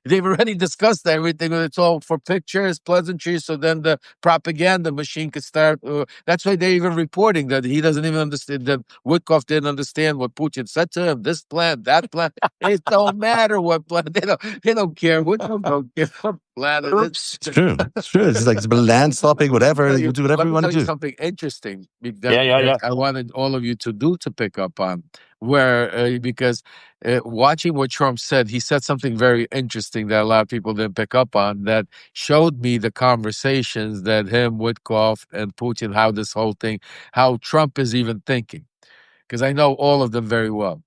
S2: They've already discussed everything. It's all for pictures, pleasantries, so then the propaganda machine could start. That's why they're even reporting that he doesn't even understand, that Witkoff didn't understand what Putin said to him, this plan, that plan. It don't matter what plan. They don't care. Witkoff don't care what plan it is.
S3: It's true. It's true. It's like land stopping, whatever. You do whatever you want to do.
S2: Something interesting that I wanted all of you to pick up on, because watching what Trump said, he said something very interesting that a lot of people didn't pick up on, that showed me the conversations that him, Witkoff, and Putin, how this whole thing, how Trump is even thinking, because I know all of them very well.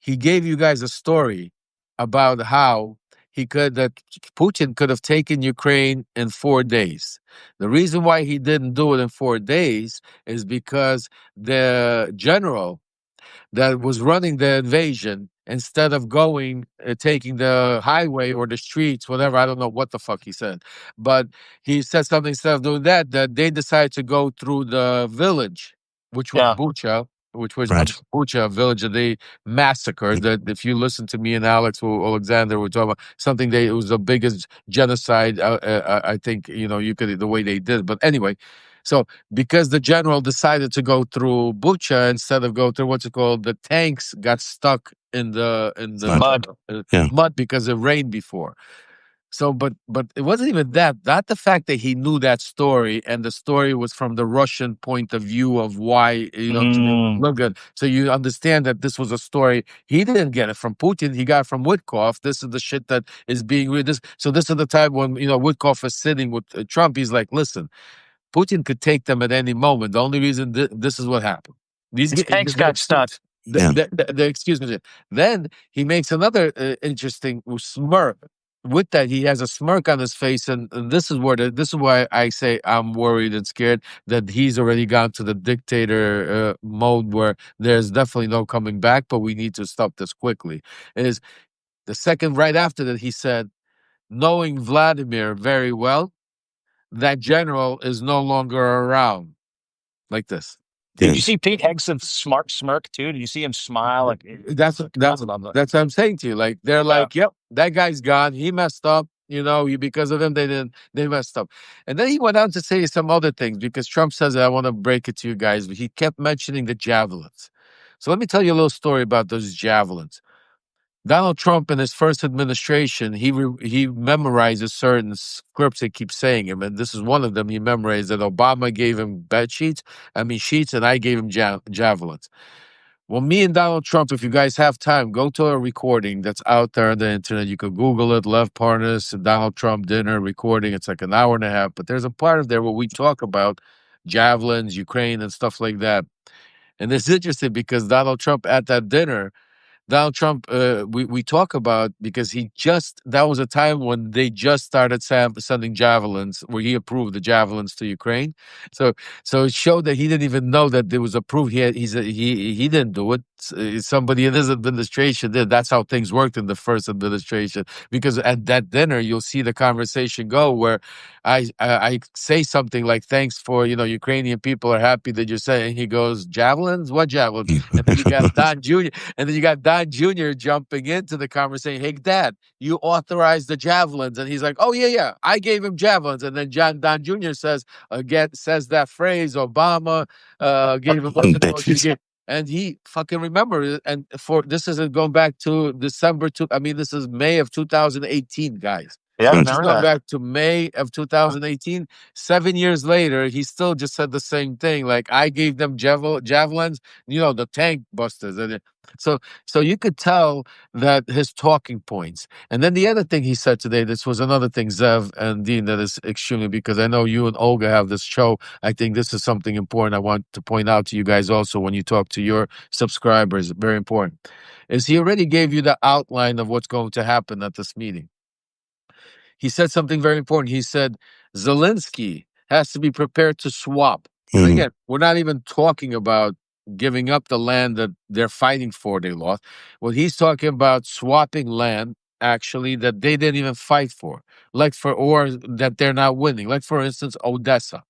S2: He gave you guys a story about how that Putin could have taken Ukraine in 4 days. The reason why he didn't do it in 4 days is because the general that was running the invasion, instead of taking the highway or the streets, whatever, I don't know what the fuck he said, but he said something, instead of doing that they decided to go through the village, which was Bucha, Bucha village that they massacred. That, if you listen to me and Alex or Alexander, we're talking about something, it was the biggest genocide, I think, you could, the way they did. But anyway, So because the general decided to go through Bucha instead of go through what's it called, the tanks got stuck in the
S1: Mud.
S2: mud because it rained before. So, but it wasn't even that. Not the fact that he knew that story, and the story was from the Russian point of view of why to make it look good. So you understand that this was a story he didn't get it from Putin. He got it from Witkoff. This is the shit that is being read. So this is the time when Witkoff is sitting with Trump. He's like, listen, Putin could take them at any moment. The only reason this is what happened.
S1: These tanks got stuck.
S2: Excuse me. Then he makes another interesting smirk. With that, he has a smirk on his face, and this is why I say I'm worried and scared that he's already gone to the dictator mode where there's definitely no coming back. But we need to stop this quickly. Is the second right after that he said, knowing Vladimir very well, that general is no longer around, like this.
S1: Did you see Pete Hegson's smart smirk too? Did you see him smile? Like
S2: that's what I'm saying to you. Like they're like, yep, that guy's gone. He messed up. Because of him, they messed up. And then he went on to say some other things because Trump says, I want to break it to you guys. But he kept mentioning the javelins. So let me tell you a little story about those javelins. Donald Trump in his first administration, he memorizes certain scripts that keep saying him, and this is one of them. He memorized that Obama gave him sheets, and I gave him javelins. Well, me and Donald Trump, if you guys have time, go to a recording that's out there on the internet. You can Google it, Lev Parnas, Donald Trump dinner recording. It's like an hour and a half, but there's a part of there where we talk about javelins, Ukraine, and stuff like that. And it's interesting because Donald Trump at that dinner, we talk about because that was a time when they just started sending javelins, where he approved the javelins to Ukraine. So it showed that he didn't even know that it was approved. He didn't do it. Somebody in his administration did. That's how things worked in the first administration. Because at that dinner, you'll see the conversation go where I say something like, "Thanks for Ukrainian people are happy that you're saying." He goes, "Javelins? What javelins?" And then you got Don Jr. And then you got Don Jr. jumping into the conversation. "Hey, Dad, you authorized the javelins," and he's like, "Oh yeah, I gave him javelins." And then Don Jr. says that phrase, "Obama gave him." And he fucking remembered it. And this isn't going back to this is May of 2018, guys.
S1: Yeah,
S2: just going back to May of 2018. 7 years later, he still just said the same thing. Like, I gave them javelins, the tank busters. And so you could tell that his talking points. And then the other thing he said today, this was another thing, Zev and Dean, that is extremely, because I know you and Olga have this show. I think this is something important I want to point out to you guys also when you talk to your subscribers. Very important. Is he already gave you the outline of what's going to happen at this meeting. He said something very important. He said Zelensky has to be prepared to swap. And again, we're not even talking about giving up the land that they're fighting for, they lost. Well, he's talking about swapping land, actually, that they didn't even fight for, or that they're not winning. Like, for instance, Odessa.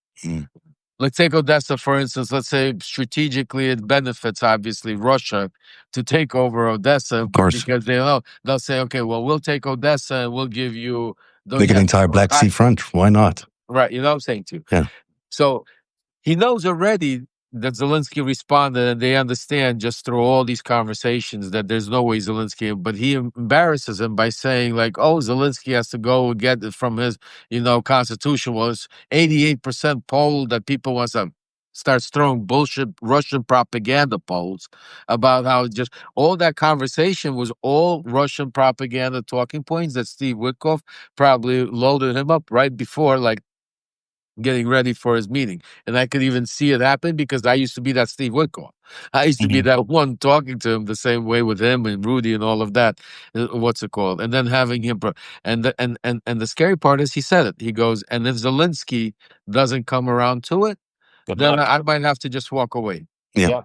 S2: Let's take Odessa, for instance. Let's say strategically it benefits, obviously, Russia to take over Odessa.
S3: Of course.
S2: Because they'll say, okay, well, we'll take Odessa and we'll give you
S3: the entire Black Sea front. Why not?
S2: Right. You know what I'm saying too.
S3: Yeah.
S2: So he knows already that Zelensky responded, and they understand just through all these conversations that there's no way Zelensky, but he embarrasses him by saying like, oh, Zelensky has to go get it from his, constitution. Well, it's 88% poll that people want to starts throwing bullshit Russian propaganda polls about how just all that conversation was all Russian propaganda talking points that Steve Witkoff probably loaded him up right before, like, getting ready for his meeting. And I could even see it happen because I used to be that Steve Witkoff. I used to be that one talking to him the same way with him and Rudy and all of that. What's it called? And then having him, and the scary part is he said it. He goes, and if Zelensky doesn't come around to it, then I might have to just walk away.
S3: Yeah.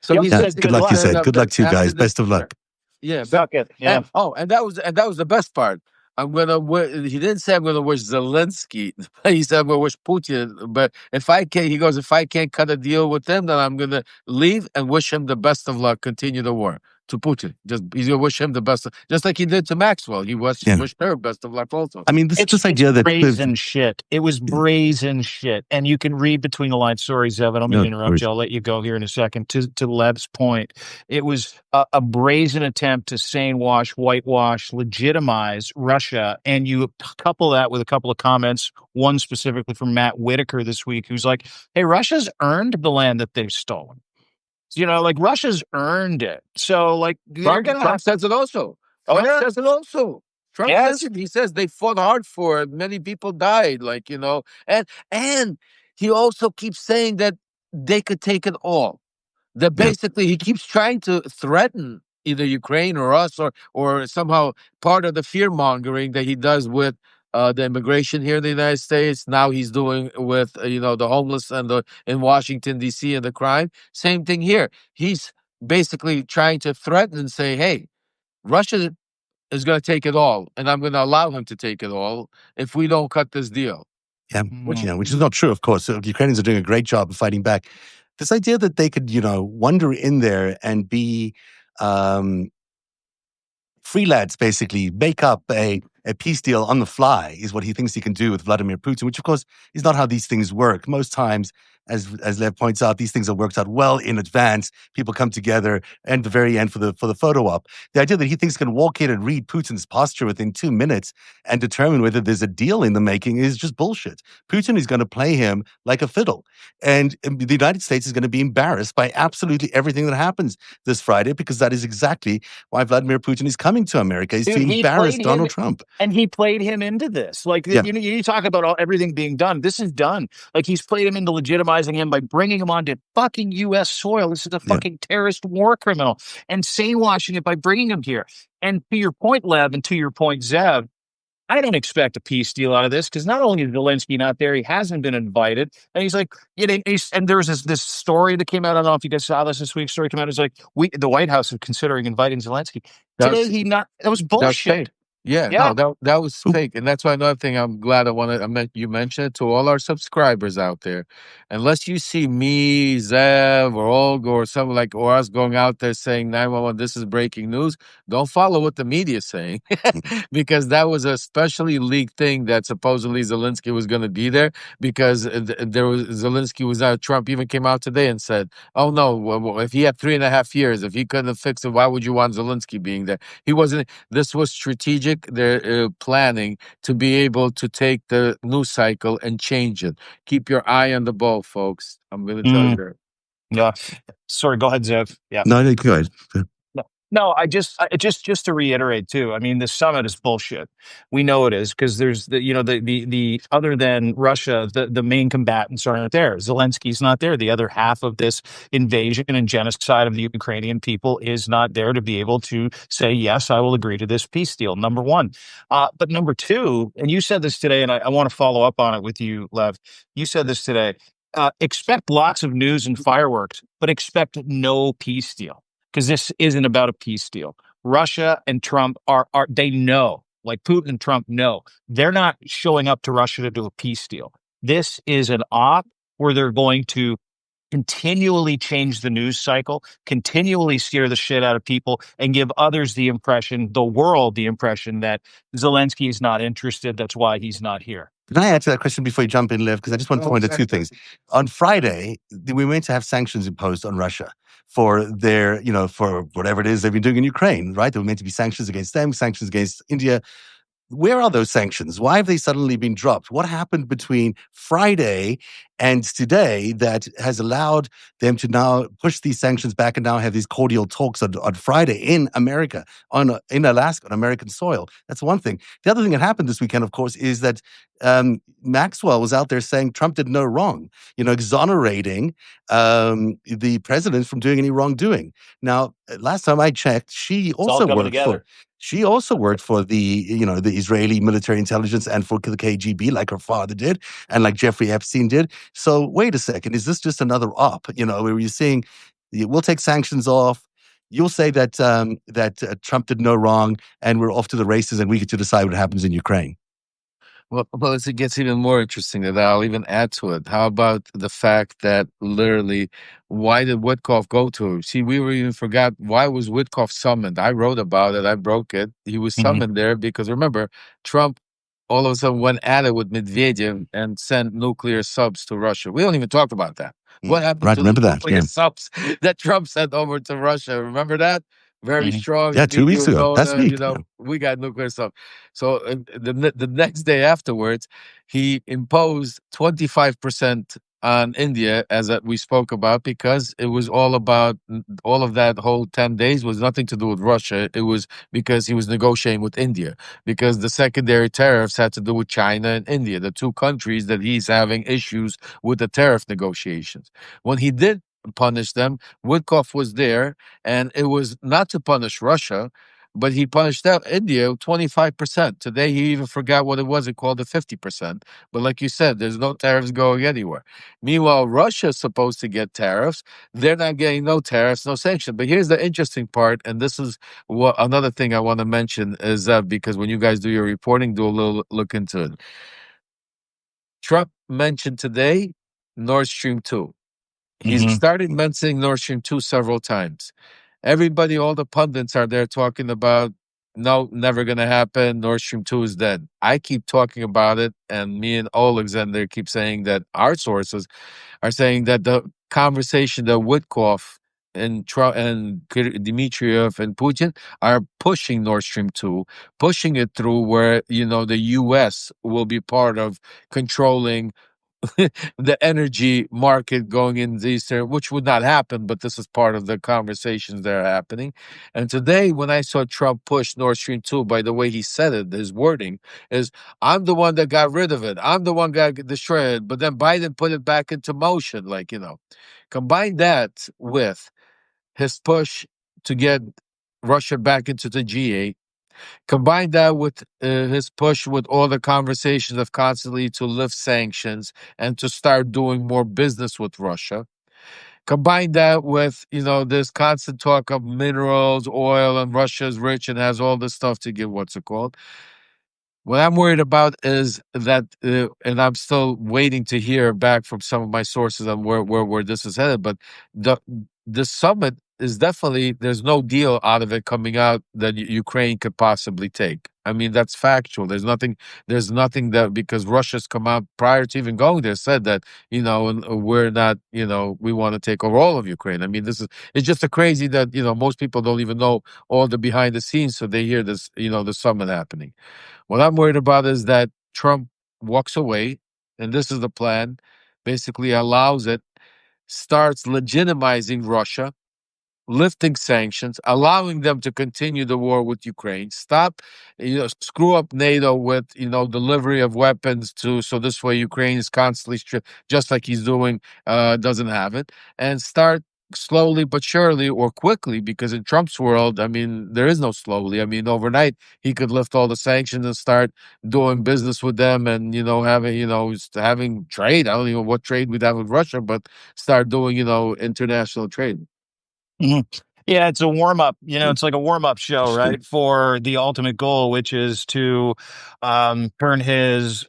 S2: So he said,
S3: good luck, he said. Good luck to you guys. Best of luck.
S2: Yeah.
S1: Yeah.
S2: And that was the best part. He didn't say I'm gonna wish Zelensky. He said I'm gonna wish Putin. But if I can't cut a deal with them, then I'm gonna leave and wish him the best of luck. Continue the war. to Putin. He's going to wish him the best, just like he did to Maxwell. He wished her best of luck also.
S3: I mean, this idea that
S1: brazen shit. It was brazen shit, and you can read between the lines. Sorry, Zev, I don't mean to interrupt you. I'll let you go here in a second. To Lev's point, it was a brazen attempt to whitewash, legitimize Russia, and you couple that with a couple of comments. One specifically from Matt Whitaker this week, who's like, "Hey, Russia's earned the land that they've stolen." Like Russia's earned it. So like
S2: Trump says it also. Trump says it also. Trump says it. He says they fought hard for it. Many people died. And he also keeps saying that they could take it all. That basically he keeps trying to threaten either Ukraine or us or somehow part of the fear mongering that he does with the immigration here in the United States. Now he's doing with the homeless and in Washington D.C. and the crime. Same thing here. He's basically trying to threaten and say, "Hey, Russia is going to take it all, and I'm going to allow him to take it all if we don't cut this deal."
S3: Yeah, which is not true, of course. So the Ukrainians are doing a great job of fighting back. This idea that they could, wander in there and be freelance, basically make up a peace deal on the fly is what he thinks he can do with Vladimir Putin, which of course is not how these things work. Most times, as Lev points out, these things are worked out well in advance. People come together and the very end for the photo op. The idea that he thinks he can walk in and read Putin's posture within 2 minutes and determine whether there's a deal in the making is just bullshit. Putin is going to play him like a fiddle. And the United States is going to be embarrassed by absolutely everything that happens this Friday, because that is exactly why Vladimir Putin is coming to America, is to embarrass Donald Trump.
S1: And he played him into this. Like, you talk about everything being done. This is done. Like, he's played him into legitimizing him by bringing him onto fucking U.S. soil. This is a fucking terrorist war criminal. And sandwashing it by bringing him here. And to your point, Lev, and to your point, Zev, I don't expect a peace deal out of this, because not only is Zelensky not there, he hasn't been invited. And he's like, and there was this story that came out. I don't know if you guys saw this week. Story came out. It's like, the White House is considering inviting Zelensky. That was bullshit.
S2: No, that was fake, and that's why another thing I'm glad you mentioned it to all our subscribers out there. Unless you see me, Zev, or Olga, or someone or us going out there saying 911, this is breaking news, don't follow what the media is saying, because that was a specially leaked thing that supposedly Zelensky was going to be there, because Zelensky was out. Trump even came out today and said, "Oh no, if he had 3.5 years, if he couldn't have fixed it, why would you want Zelensky being there?" He wasn't. This was strategic. They're planning to be able to take the news cycle and change it. Keep your eye on the ball, folks. I'm going to tell you that.
S1: Yeah. Sorry, go ahead, Zev. Yeah.
S3: No, go ahead.
S1: No, I just to reiterate too. I mean, the summit is bullshit. We know it is, because there's the other than Russia, the main combatants aren't there. Zelensky's not there. The other half of this invasion and genocide of the Ukrainian people is not there to be able to say, yes, I will agree to this peace deal. Number one, but number two, and you said this today, and I want to follow up on it with you, Lev. You said this today. Expect lots of news and fireworks, but expect no peace deal. Because this isn't about a peace deal. Russia and Trump they know, like Putin and Trump know, they're not showing up to Russia to do a peace deal. This is an op where they're going to continually change the news cycle, continually scare the shit out of people, and give others the world the impression that Zelensky is not interested. That's why he's not here.
S3: Can I answer that question before you jump in, Lev? Because I just want to point out two things. On Friday, we were meant to have sanctions imposed on Russia for their, for whatever it is they've been doing in Ukraine, right? There were meant to be sanctions against them, sanctions against India. Where are those sanctions? Why have they suddenly been dropped? What happened between Friday and today that has allowed them to now push these sanctions back and now have these cordial talks on Friday in America, in Alaska, on American soil? That's one thing. The other thing that happened this weekend, of course, is that Maxwell was out there saying Trump did no wrong, exonerating the president from doing any wrongdoing. Now, last time I checked, she also worked for the, the Israeli military intelligence and for the KGB, like her father did, and like Jeffrey Epstein did. So wait a second, is this just another op? Where you're saying we'll take sanctions off. You'll say that Trump did no wrong, and we're off to the races, and we get to decide what happens in Ukraine.
S2: Well, it gets even more interesting that I'll even add to it. How about the fact that literally, why did Witkoff go to him? See, we were even forgot why was Witkoff summoned. I wrote about it. I broke it. He was
S1: Mhm.
S2: summoned there because remember, Trump all of a sudden went at it with Medvedev and sent nuclear subs to Russia. We don't even talk about that. What happened
S3: Right,
S2: to the
S3: remember that?
S2: nuclear
S3: Yeah.
S2: subs that Trump sent over to Russia? Remember that? Very
S1: Mhm.
S2: strong.
S3: Yeah,
S2: He
S3: 2
S2: he
S3: weeks
S2: was
S3: ago.
S2: going
S3: Last
S2: to,
S3: week. Yeah.
S2: we got nuclear subs. So the next day afterwards, he imposed 25% on India, as we spoke about, because it was all about all of that whole 10 days was nothing to do with Russia. It was because he was negotiating with India, because the secondary tariffs had to do with China and India, the two countries that he's having issues with the tariff negotiations. When he did punish them, Woodcock was there, and it was not to punish Russia, but he punished out India 25%. Today, he even forgot what it was. He called it 50%. But like you said, there's no tariffs going anywhere. Meanwhile, Russia's supposed to get tariffs. They're not getting no tariffs, no sanctions. But here's the interesting part, and this is what another thing I want to mention is that because when you guys do your reporting, do a little look into it. Trump mentioned today Nord Stream 2. He's
S1: Mhm.
S2: started mentioning Nord Stream 2 several times. Everybody, all the pundits are there talking about, no, never going to happen. Nord Stream 2 is dead. I keep talking about it, and me and Alexander keep saying that our sources are saying that the conversation that Witkoff and Trump and Dmitriev and Putin are pushing Nord Stream 2, pushing it through where, the U.S. will be part of controlling the energy market going in these terms, which would not happen, but this is part of the conversations that are happening. And today, when I saw Trump push Nord Stream 2, by the way he said it, his wording is, I'm the one that got rid of it. I'm the one that got destroyed. But then Biden put it back into motion. Combine that with his push to get Russia back into the G8. Combine that with his push with all the conversations of constantly to lift sanctions and to start doing more business with Russia. Combine that with, this constant talk of minerals, oil, and Russia's rich and has all this stuff to give, what's it called? What I'm worried about is that, and I'm still waiting to hear back from some of my sources on where this is headed. But the summit is definitely, there's no deal out of it coming out that Ukraine could possibly take. I mean, that's factual. There's nothing that, because Russia's come out prior to even going there, said that, we're not, we want to take over all of Ukraine. I mean, it's just a crazy that, most people don't even know all the behind the scenes. So they hear this, the summit happening. What I'm worried about is that Trump walks away, and this is the plan, basically allows it, starts legitimizing Russia, lifting sanctions, allowing them to continue the war with Ukraine, stop, screw up NATO with, delivery of weapons so this way Ukraine is constantly, just like he's doing, doesn't have it, and start slowly but surely or quickly, because in Trump's world, I mean, there is no slowly. I mean, overnight, he could lift all the sanctions and start doing business with them and, having trade. I don't even know what trade we'd have with Russia, but start doing, international trade.
S1: Mhm. Yeah, it's a warm up. It's like a warm up show, right? For the ultimate goal, which is to turn his,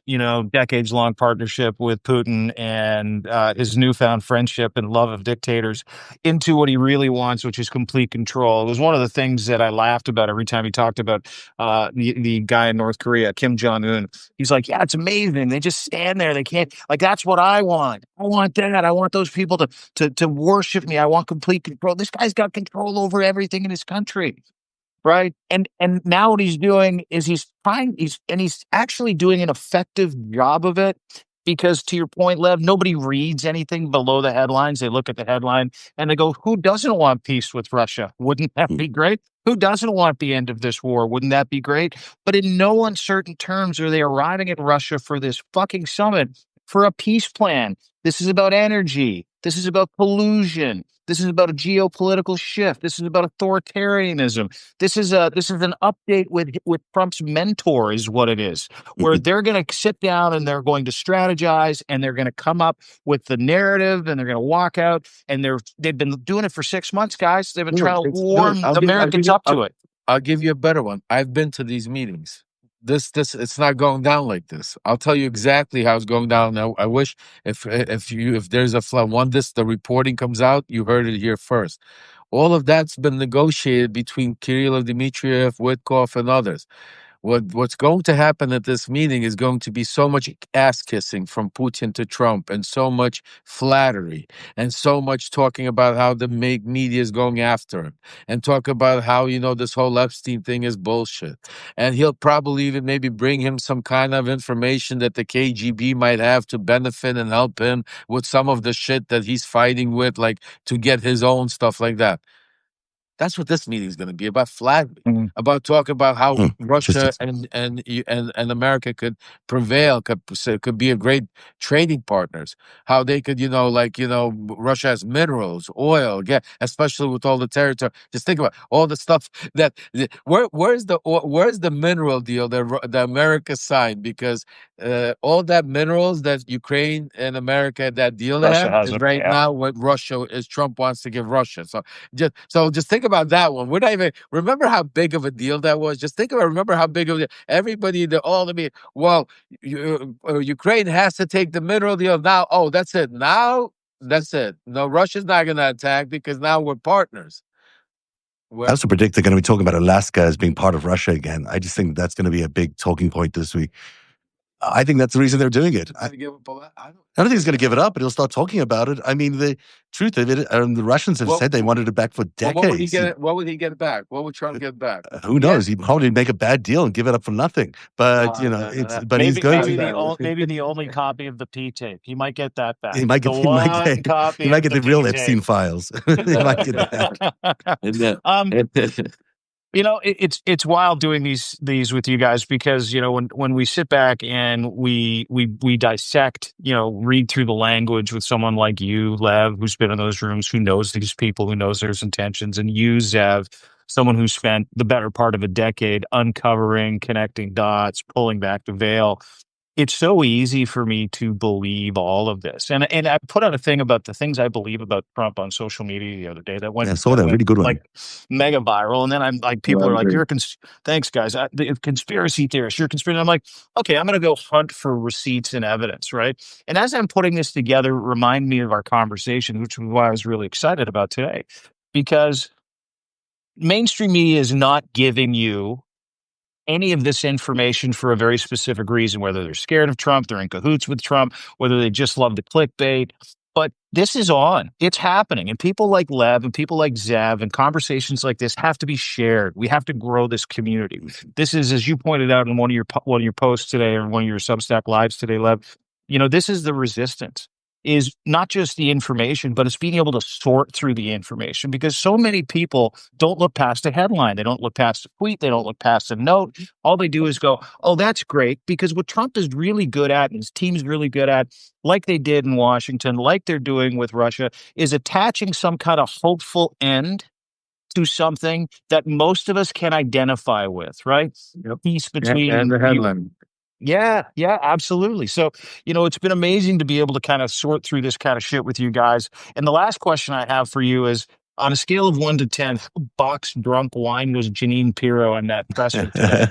S1: decades long partnership with Putin and his newfound friendship and love of dictators into what he really wants, which is complete control. It was one of the things that I laughed about every time he talked about the guy in North Korea, Kim Jong Un. He's like, yeah, it's amazing. They just stand there. They can't, like, that's what I want. I want that. I want those people to worship me. I want complete control. This guy's got control over everything in his country. Right. And now what he's doing is he's actually doing an effective job of it. Because to your point, Lev, nobody reads anything below the headlines. They look at the headline and they go, who doesn't want peace with Russia? Wouldn't that be great? Who doesn't want the end of this war? Wouldn't that be great? But in no uncertain terms are they arriving at Russia for this fucking summit for a peace plan. This is about energy. This is about collusion. This is about a geopolitical shift. This is about authoritarianism. This is an update with Trump's mentor, is what it is, where they're going to sit down and they're going to strategize and they're going to come up with the narrative and they're going to walk out and they've been doing it for 6 months, guys. They've been trying to warm Americans up to it.
S2: I'll give you a better one. I've been to these meetings. this it's not going down like this. I'll tell you exactly how it's going down. I wish if there's a flaw, the reporting comes out, you heard it here first. All of that's been negotiated between Kirillov, Dmitriev, Witkoff, and others. What's going to happen at this meeting is going to be so much ass kissing from Putin to Trump, and so much flattery, and so much talking about how the media is going after him, and talk about how this whole Epstein thing is bullshit, and he'll probably even maybe bring him some kind of information that the KGB might have to benefit and help him with some of the shit that he's fighting with, like to get his own stuff like that. That's what this meeting is going to be about, flatly, about talking about how Russia and America could prevail, could be a great trading partners. How they could, Russia has minerals, oil, especially with all the territory. Just think about all the stuff that where's the mineral deal that America signed? Because all that minerals that Ukraine and America, that deal they have is right now what Trump wants to give Russia. So just think about that one. We're not even remember how big of a deal that was. Just remember how big of a everybody, Ukraine has to take the mineral deal now. Oh, that's it. Now that's it. No, Russia's not going to attack because now we're partners.
S3: I also predict they're going to be talking about Alaska as being part of Russia again. I just think that's going to be a big talking point this week. I think that's the reason they're doing it. I don't think he's going to give it up, but he'll start talking about it. I mean, the truth of it, the Russians have said they wanted it back for decades.
S2: What would he get back? What would Trump get back?
S3: Who knows? He'd probably make a bad deal and give it up for nothing. But he's going
S1: to. Maybe the only copy of the P tape. He might get that back.
S3: He might get the real Epstein files. He might get
S1: that. It's wild doing these with you guys, because when we sit back and we dissect, read through the language with someone like you, Lev, who's been in those rooms, who knows these people, who knows their intentions, and you, Zev, someone who spent the better part of a decade uncovering, connecting dots, pulling back the veil. It's so easy for me to believe all of this. And I put out a thing about the things I believe about Trump on social media the other day that went,
S3: really good one,
S1: like mega viral. And then I'm like, people are like, thanks guys, the conspiracy theorist, you're conspiracy. I'm like, okay, I'm going to go hunt for receipts and evidence, right? And as I'm putting this together, remind me of our conversation, which was why I was really excited about today, because mainstream media is not giving you any of this information for a very specific reason, whether they're scared of Trump, they're in cahoots with Trump, whether they just love the clickbait. But this is on. It's happening. And people like Lev and people like Zev and conversations like this have to be shared. We have to grow this community. This is, as you pointed out in one of your posts today, or one of your Substack lives today, Lev, this is the resistance. Is not just the information, but it's being able to sort through the information, because so many people don't look past a headline. They don't look past a tweet. They don't look past a note. All they do is go, oh, that's great. Because what Trump is really good at, and his team's really good at, like they did in Washington, like they're doing with Russia, is attaching some kind of hopeful end to something that most of us can identify with, right? Peace between
S2: and the headline.
S1: Yeah, absolutely. So, it's been amazing to be able to kind of sort through this kind of shit with you guys. And the last question I have for you is, on a scale of 1 to 10, how box drunk wine was Jeanine Pirro in that presser today?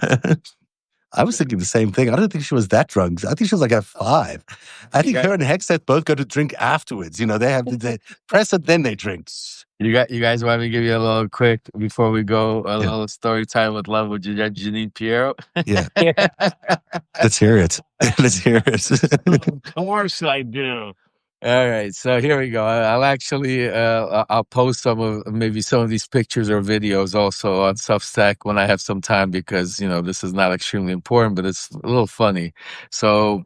S3: I was thinking the same thing. I don't think she was that drunk. I think she was like at 5. I think her and Hexeth both go to drink afterwards. They have the press it, then they drink.
S2: You guys want me to give you a little quick, before we go, little story time with Love with Jeanine Pirro?
S3: Yeah. Let's hear it. Let's hear it.
S1: Of course I do.
S2: All right, so here we go. I'll actually I'll post some of these pictures or videos also on Substack when I have some time, because this is not extremely important, but it's a little funny. So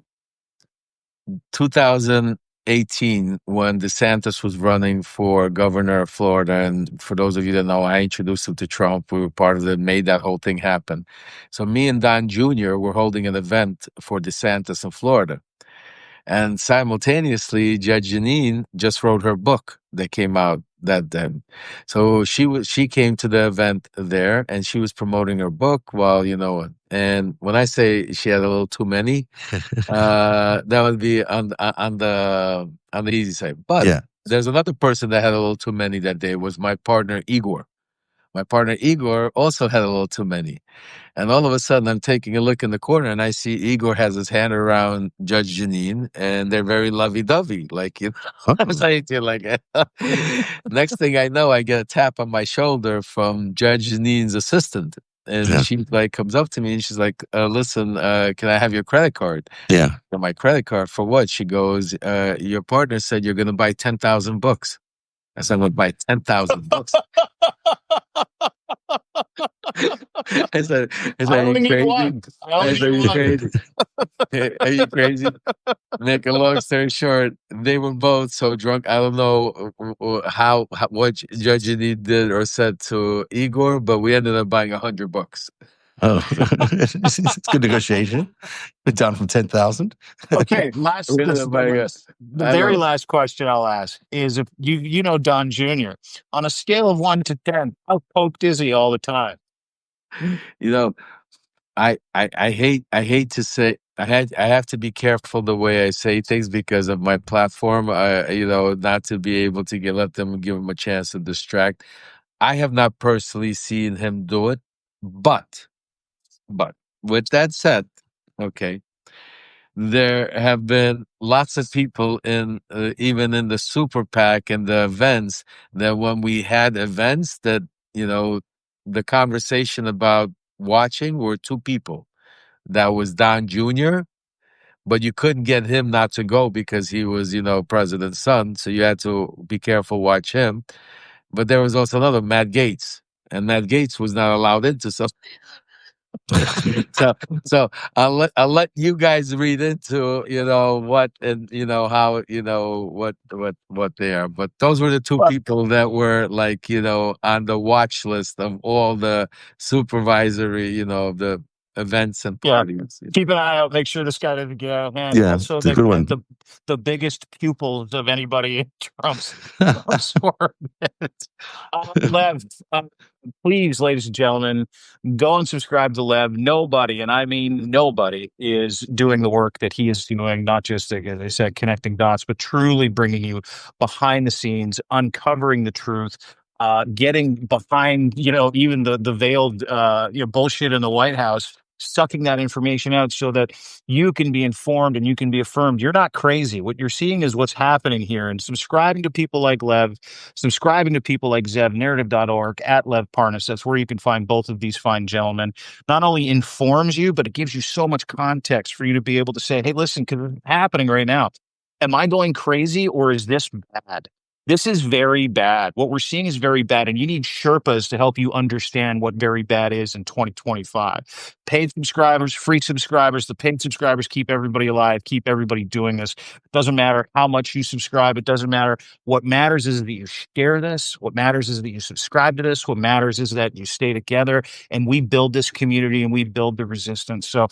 S2: 2018, when DeSantis was running for governor of Florida, and for those of you that know, I introduced him to Trump. We were part of it, made that whole thing happen. So me and Don Jr. were holding an event for DeSantis in Florida. And simultaneously, Judge Jeanine just wrote her book that came out that day. So she came to the event there, and she was promoting her book while, and when I say she had a little too many, that would be on the easy side. But there's another person that had a little too many that day, was my partner Igor. my partner Igor also had a little too many. And all of a sudden, I'm taking a look in the corner and I see Igor has his hand around Judge Janine and they're very lovey dovey. Like, you know, I was like, next thing I know, I get a tap on my shoulder from Judge Janine's assistant. And
S3: Yeah.
S2: she like comes up to me and she's like, listen, can I have your credit card?
S3: Yeah.
S2: And my credit card for what? She goes, your partner said you're going to buy 10,000 books. I said, I'm going to buy 10,000 books. I said,
S1: I
S2: are
S1: only
S2: you
S1: need
S2: crazy?
S1: one. I only
S2: I said, are
S1: need
S2: you
S1: one.
S2: crazy? Are you crazy? Make a long story short, they were both so drunk. I don't know what Judge Janine did or said to Igor, but we ended up buying 100 books.
S3: Oh, it's good negotiation. Down from 10,000.
S1: Okay, last
S2: We ended up buying
S1: the very last question I'll ask is if you know Don Jr. on a scale of 1 to 10, how poked is he all the time?
S2: You know, I hate to say I have to be careful the way I say things because of my platform. You know, not to be able to let them give him a chance to distract. I have not personally seen him do it, but with that said, okay, there have been lots of people in even in the super PAC and the events that when we had events that you know the conversation about watching were two people. That was Don Jr., but you couldn't get him not to go because he was, you know, president's son. So you had to be careful, watch him. But there was also another, Matt Gaetz. And Matt Gaetz was not allowed into so so I'll let you guys read into, you know, what and you know how, you know, what they are. But those were the two
S1: Well,
S2: people that were like, you know, on the watch list of all the supervisory, you know, the events and
S1: yeah,
S2: parties.
S1: keep an eye out. Make sure this guy doesn't get out of hand.
S3: Yeah,
S1: Also,
S3: it's a good one.
S1: the biggest pupils of anybody in Trump's orbit. Lev, please, ladies and gentlemen, go and subscribe to Lev. Nobody, and I mean nobody, is doing the work that he is doing, not just, like, as I said, connecting dots, but truly bringing you behind the scenes, uncovering the truth, getting behind, you know, even the veiled, you know, bullshit in the White House, sucking that information out so that you can be informed and you can be affirmed. You're not crazy. What you're seeing is what's happening here. And subscribing to people like Lev, subscribing to people like Zev, narrative.org, at Lev Parnas. That's where you can find both of these fine gentlemen. Not only informs you, but it gives you so much context for you to be able to say, hey, listen, because it's happening right now. Am I going crazy or is this bad? This is very bad. What we're seeing is very bad, and you need Sherpas to help you understand what very bad is in 2025. Paid subscribers, free subscribers, the paid subscribers keep everybody alive, keep everybody doing this. It doesn't matter how much you subscribe. It doesn't matter. What matters is that you share this. What matters is that you subscribe to this. What matters is that you stay together, and we build this community, and we build the resistance. So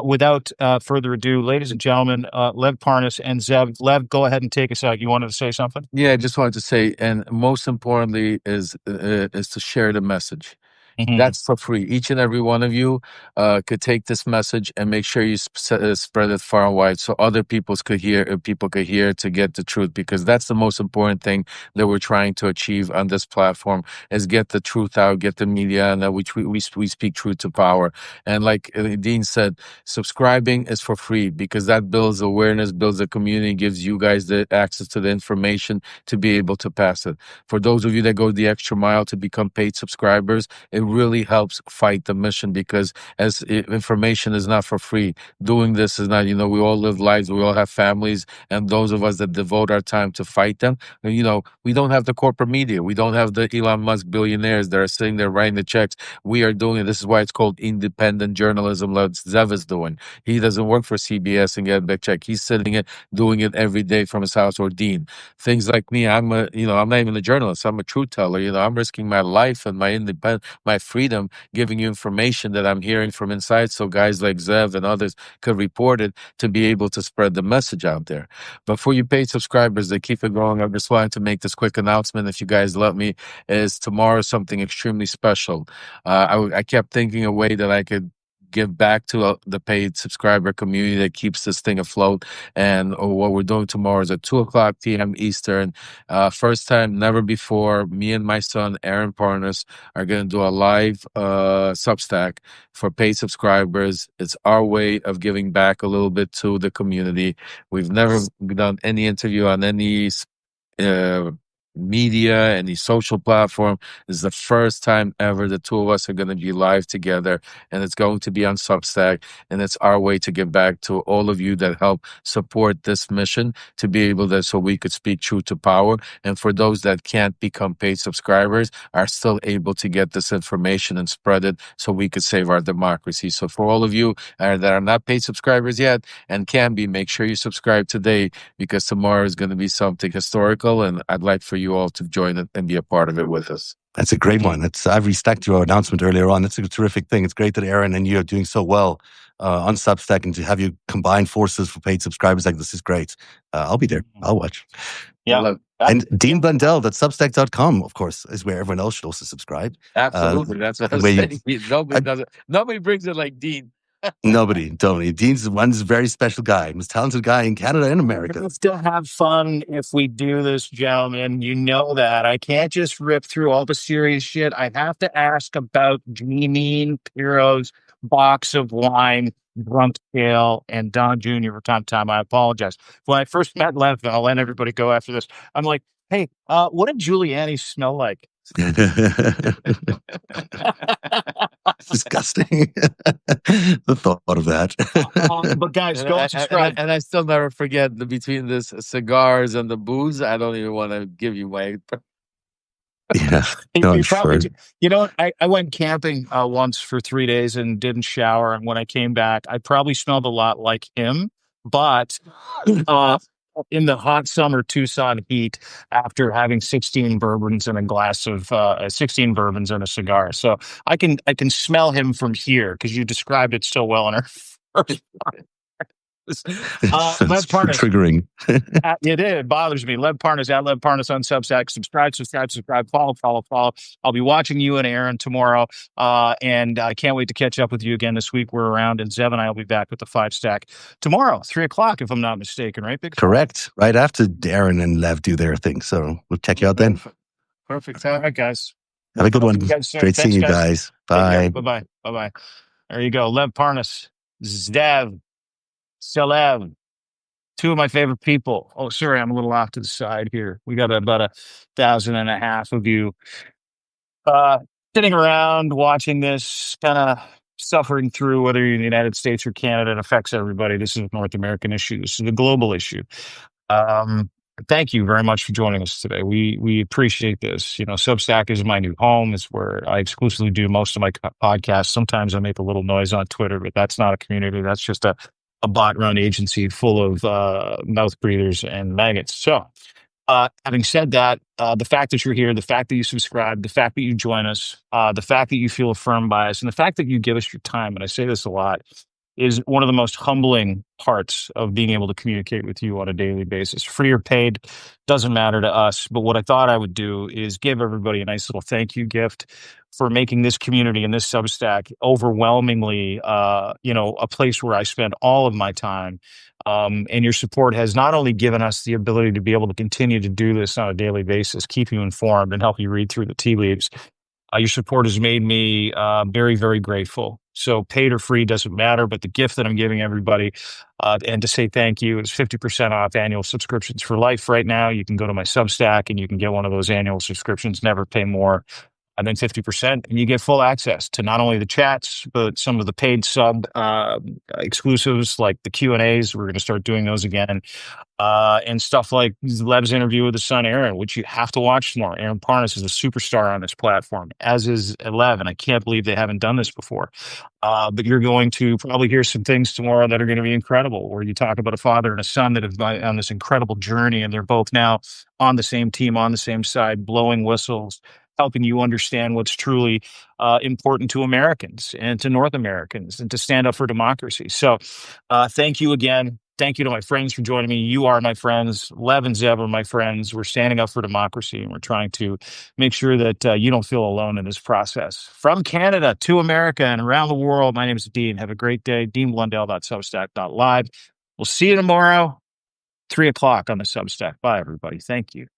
S1: without further ado, ladies and gentlemen, Lev Parnas and Zev. Lev, go ahead and take us out. You wanted to say something?
S2: Yeah, I just wanted to say, and most importantly is to share the message.
S1: Mhm.
S2: That's for free. Each and every one of you could take this message and make sure you spread it far and wide so other people could hear to get the truth, because that's the most important thing that we're trying to achieve on this platform is get the truth out, get the media, and which we speak truth to power. And like Dean said, subscribing is for free because that builds awareness, builds a community, gives you guys the access to the information to be able to pass it. For those of you that go the extra mile to become paid subscribers, it really helps fight the mission, because as information is not for free, doing this is not, you know, we all live lives, we all have families, and those of us that devote our time to fight them, you know, we don't have the corporate media, we don't have the Elon Musk billionaires that are sitting there writing the checks. We are doing it. This is why it's called independent journalism, like Zev is doing. He doesn't work for CBS and get a big check. He's sitting it, doing it every day from his house. Or Dean, things like me, I'm not even a journalist, I'm a truth teller. You know, I'm risking my life and my freedom, giving you information that I'm hearing from inside, so guys like Zev and others could report it to be able to spread the message out there. But for you paid subscribers that keep it going, I just wanted to make this quick announcement, if you guys let me, is tomorrow something extremely special. I kept thinking a way that I could give back to the paid subscriber community that keeps this thing afloat. And what we're doing tomorrow is at 2:00 p.m. Eastern. First time, never before. Me and my son, Aaron Parnas, are going to do a live Substack for paid subscribers. It's our way of giving back a little bit to the community. We've never done any interview on any media, any social platform. This is the first time ever the two of us are going to be live together, and it's going to be on Substack. And it's our way to give back to all of you that help support this mission to be able to, so we could speak truth to power. And for those that can't become paid subscribers, are still able to get this information and spread it so we could save our democracy. So for all of you that are not paid subscribers yet and can be, make sure you subscribe today, because tomorrow is going to be something historical, and I'd like for you all to join it and be a part of it with us.
S3: That's a great one. I've restacked your announcement earlier on. That's a terrific thing. It's great that Aaron and you are doing so well on Substack, and to have you combine forces for paid subscribers like this is great. I'll be there. I'll watch.
S1: Yeah.
S3: And Dean Blundell, that Substack.com, of course, is where everyone else should also subscribe.
S2: Absolutely. That's what I was saying. Nobody brings it like Dean.
S3: Nobody. Dean's one very special guy, most talented guy in Canada and America.
S1: We'll still have fun if we do this, gentlemen. You know that. I can't just rip through all the serious shit. I have to ask about Janine Pirro's box of wine, drunk scale, and Don Jr. for time to time. I apologize. When I first met Lev, and I'll let everybody go after this, I'm like, hey, what did Giuliani smell like?
S3: Disgusting. The thought of that.
S1: But guys, go subscribe.
S2: And I still never forget between this cigars and the booze. I don't even want to give you my.
S3: Yeah,
S1: you know, I went camping once for 3 days and didn't shower, and when I came back, I probably smelled a lot like him, but in the hot summer Tucson heat, after having 16 bourbons and a glass of 16 bourbons and a cigar. So I can smell him from here because you described it so well in our first
S3: Lev Parnas. Triggering.
S1: It bothers me. Lev Parnas at Lev Parnas on Substack. Subscribe. Follow. I'll be watching you and Aaron tomorrow. And I can't wait to catch up with you again this week. We're around, and Zev and I will be back with the 5-stack tomorrow, 3:00, if I'm not mistaken, right? Big
S3: Correct. Right after Aaron and Lev do their thing. So we'll check you out then.
S1: Perfect. All right, guys.
S3: Have a good one. Great seeing you guys. Bye.
S1: Bye. There you go. Lev Parnas, Zev, Selev, two of my favorite people. Oh, sorry, I'm a little off to the side here. We got about 1,500 of you sitting around watching this, kind of suffering through, whether you're in the United States or Canada. It affects everybody. This is a North American issue. This is a global issue. Thank you very much for joining us today. We appreciate this. You know, Substack is my new home. It's where I exclusively do most of my podcasts. Sometimes I make a little noise on Twitter, but that's not a community. That's just a bot-run agency full of mouth breathers and maggots. So, having said that, the fact that you're here, the fact that you subscribe, the fact that you join us, the fact that you feel affirmed by us, and the fact that you give us your time, and I say this a lot, is one of the most humbling parts of being able to communicate with you on a daily basis. Free or paid, doesn't matter to us. But what I thought I would do is give everybody a nice little thank you gift for making this community and this Substack overwhelmingly, a place where I spend all of my time. And your support has not only given us the ability to be able to continue to do this on a daily basis, keep you informed and help you read through the tea leaves. Your support has made me very, very grateful. So paid or free doesn't matter, but the gift that I'm giving everybody and to say thank you is 50% off annual subscriptions for life right now. You can go to my Substack and you can get one of those annual subscriptions, never pay more than 50%. And you get full access to not only the chats, but some of the paid sub exclusives like the Q&As. We're going to start doing those again. And stuff like Lev's interview with his son, Aaron, which you have to watch tomorrow. Aaron Parnas is a superstar on this platform, as is Lev. And I can't believe they haven't done this before. But you're going to probably hear some things tomorrow that are going to be incredible, where you talk about a father and a son that have been on this incredible journey, and they're both now on the same team, on the same side, blowing whistles, helping you understand what's truly important to Americans and to North Americans and to stand up for democracy. So thank you again. Thank you to my friends for joining me. You are my friends. Lev and Zeb are my friends. We're standing up for democracy, and we're trying to make sure that you don't feel alone in this process. From Canada to America and around the world, my name is Dean. Have a great day. DeanBlundell.substack.live. We'll see you tomorrow, 3 o'clock on the Substack. Bye, everybody. Thank you.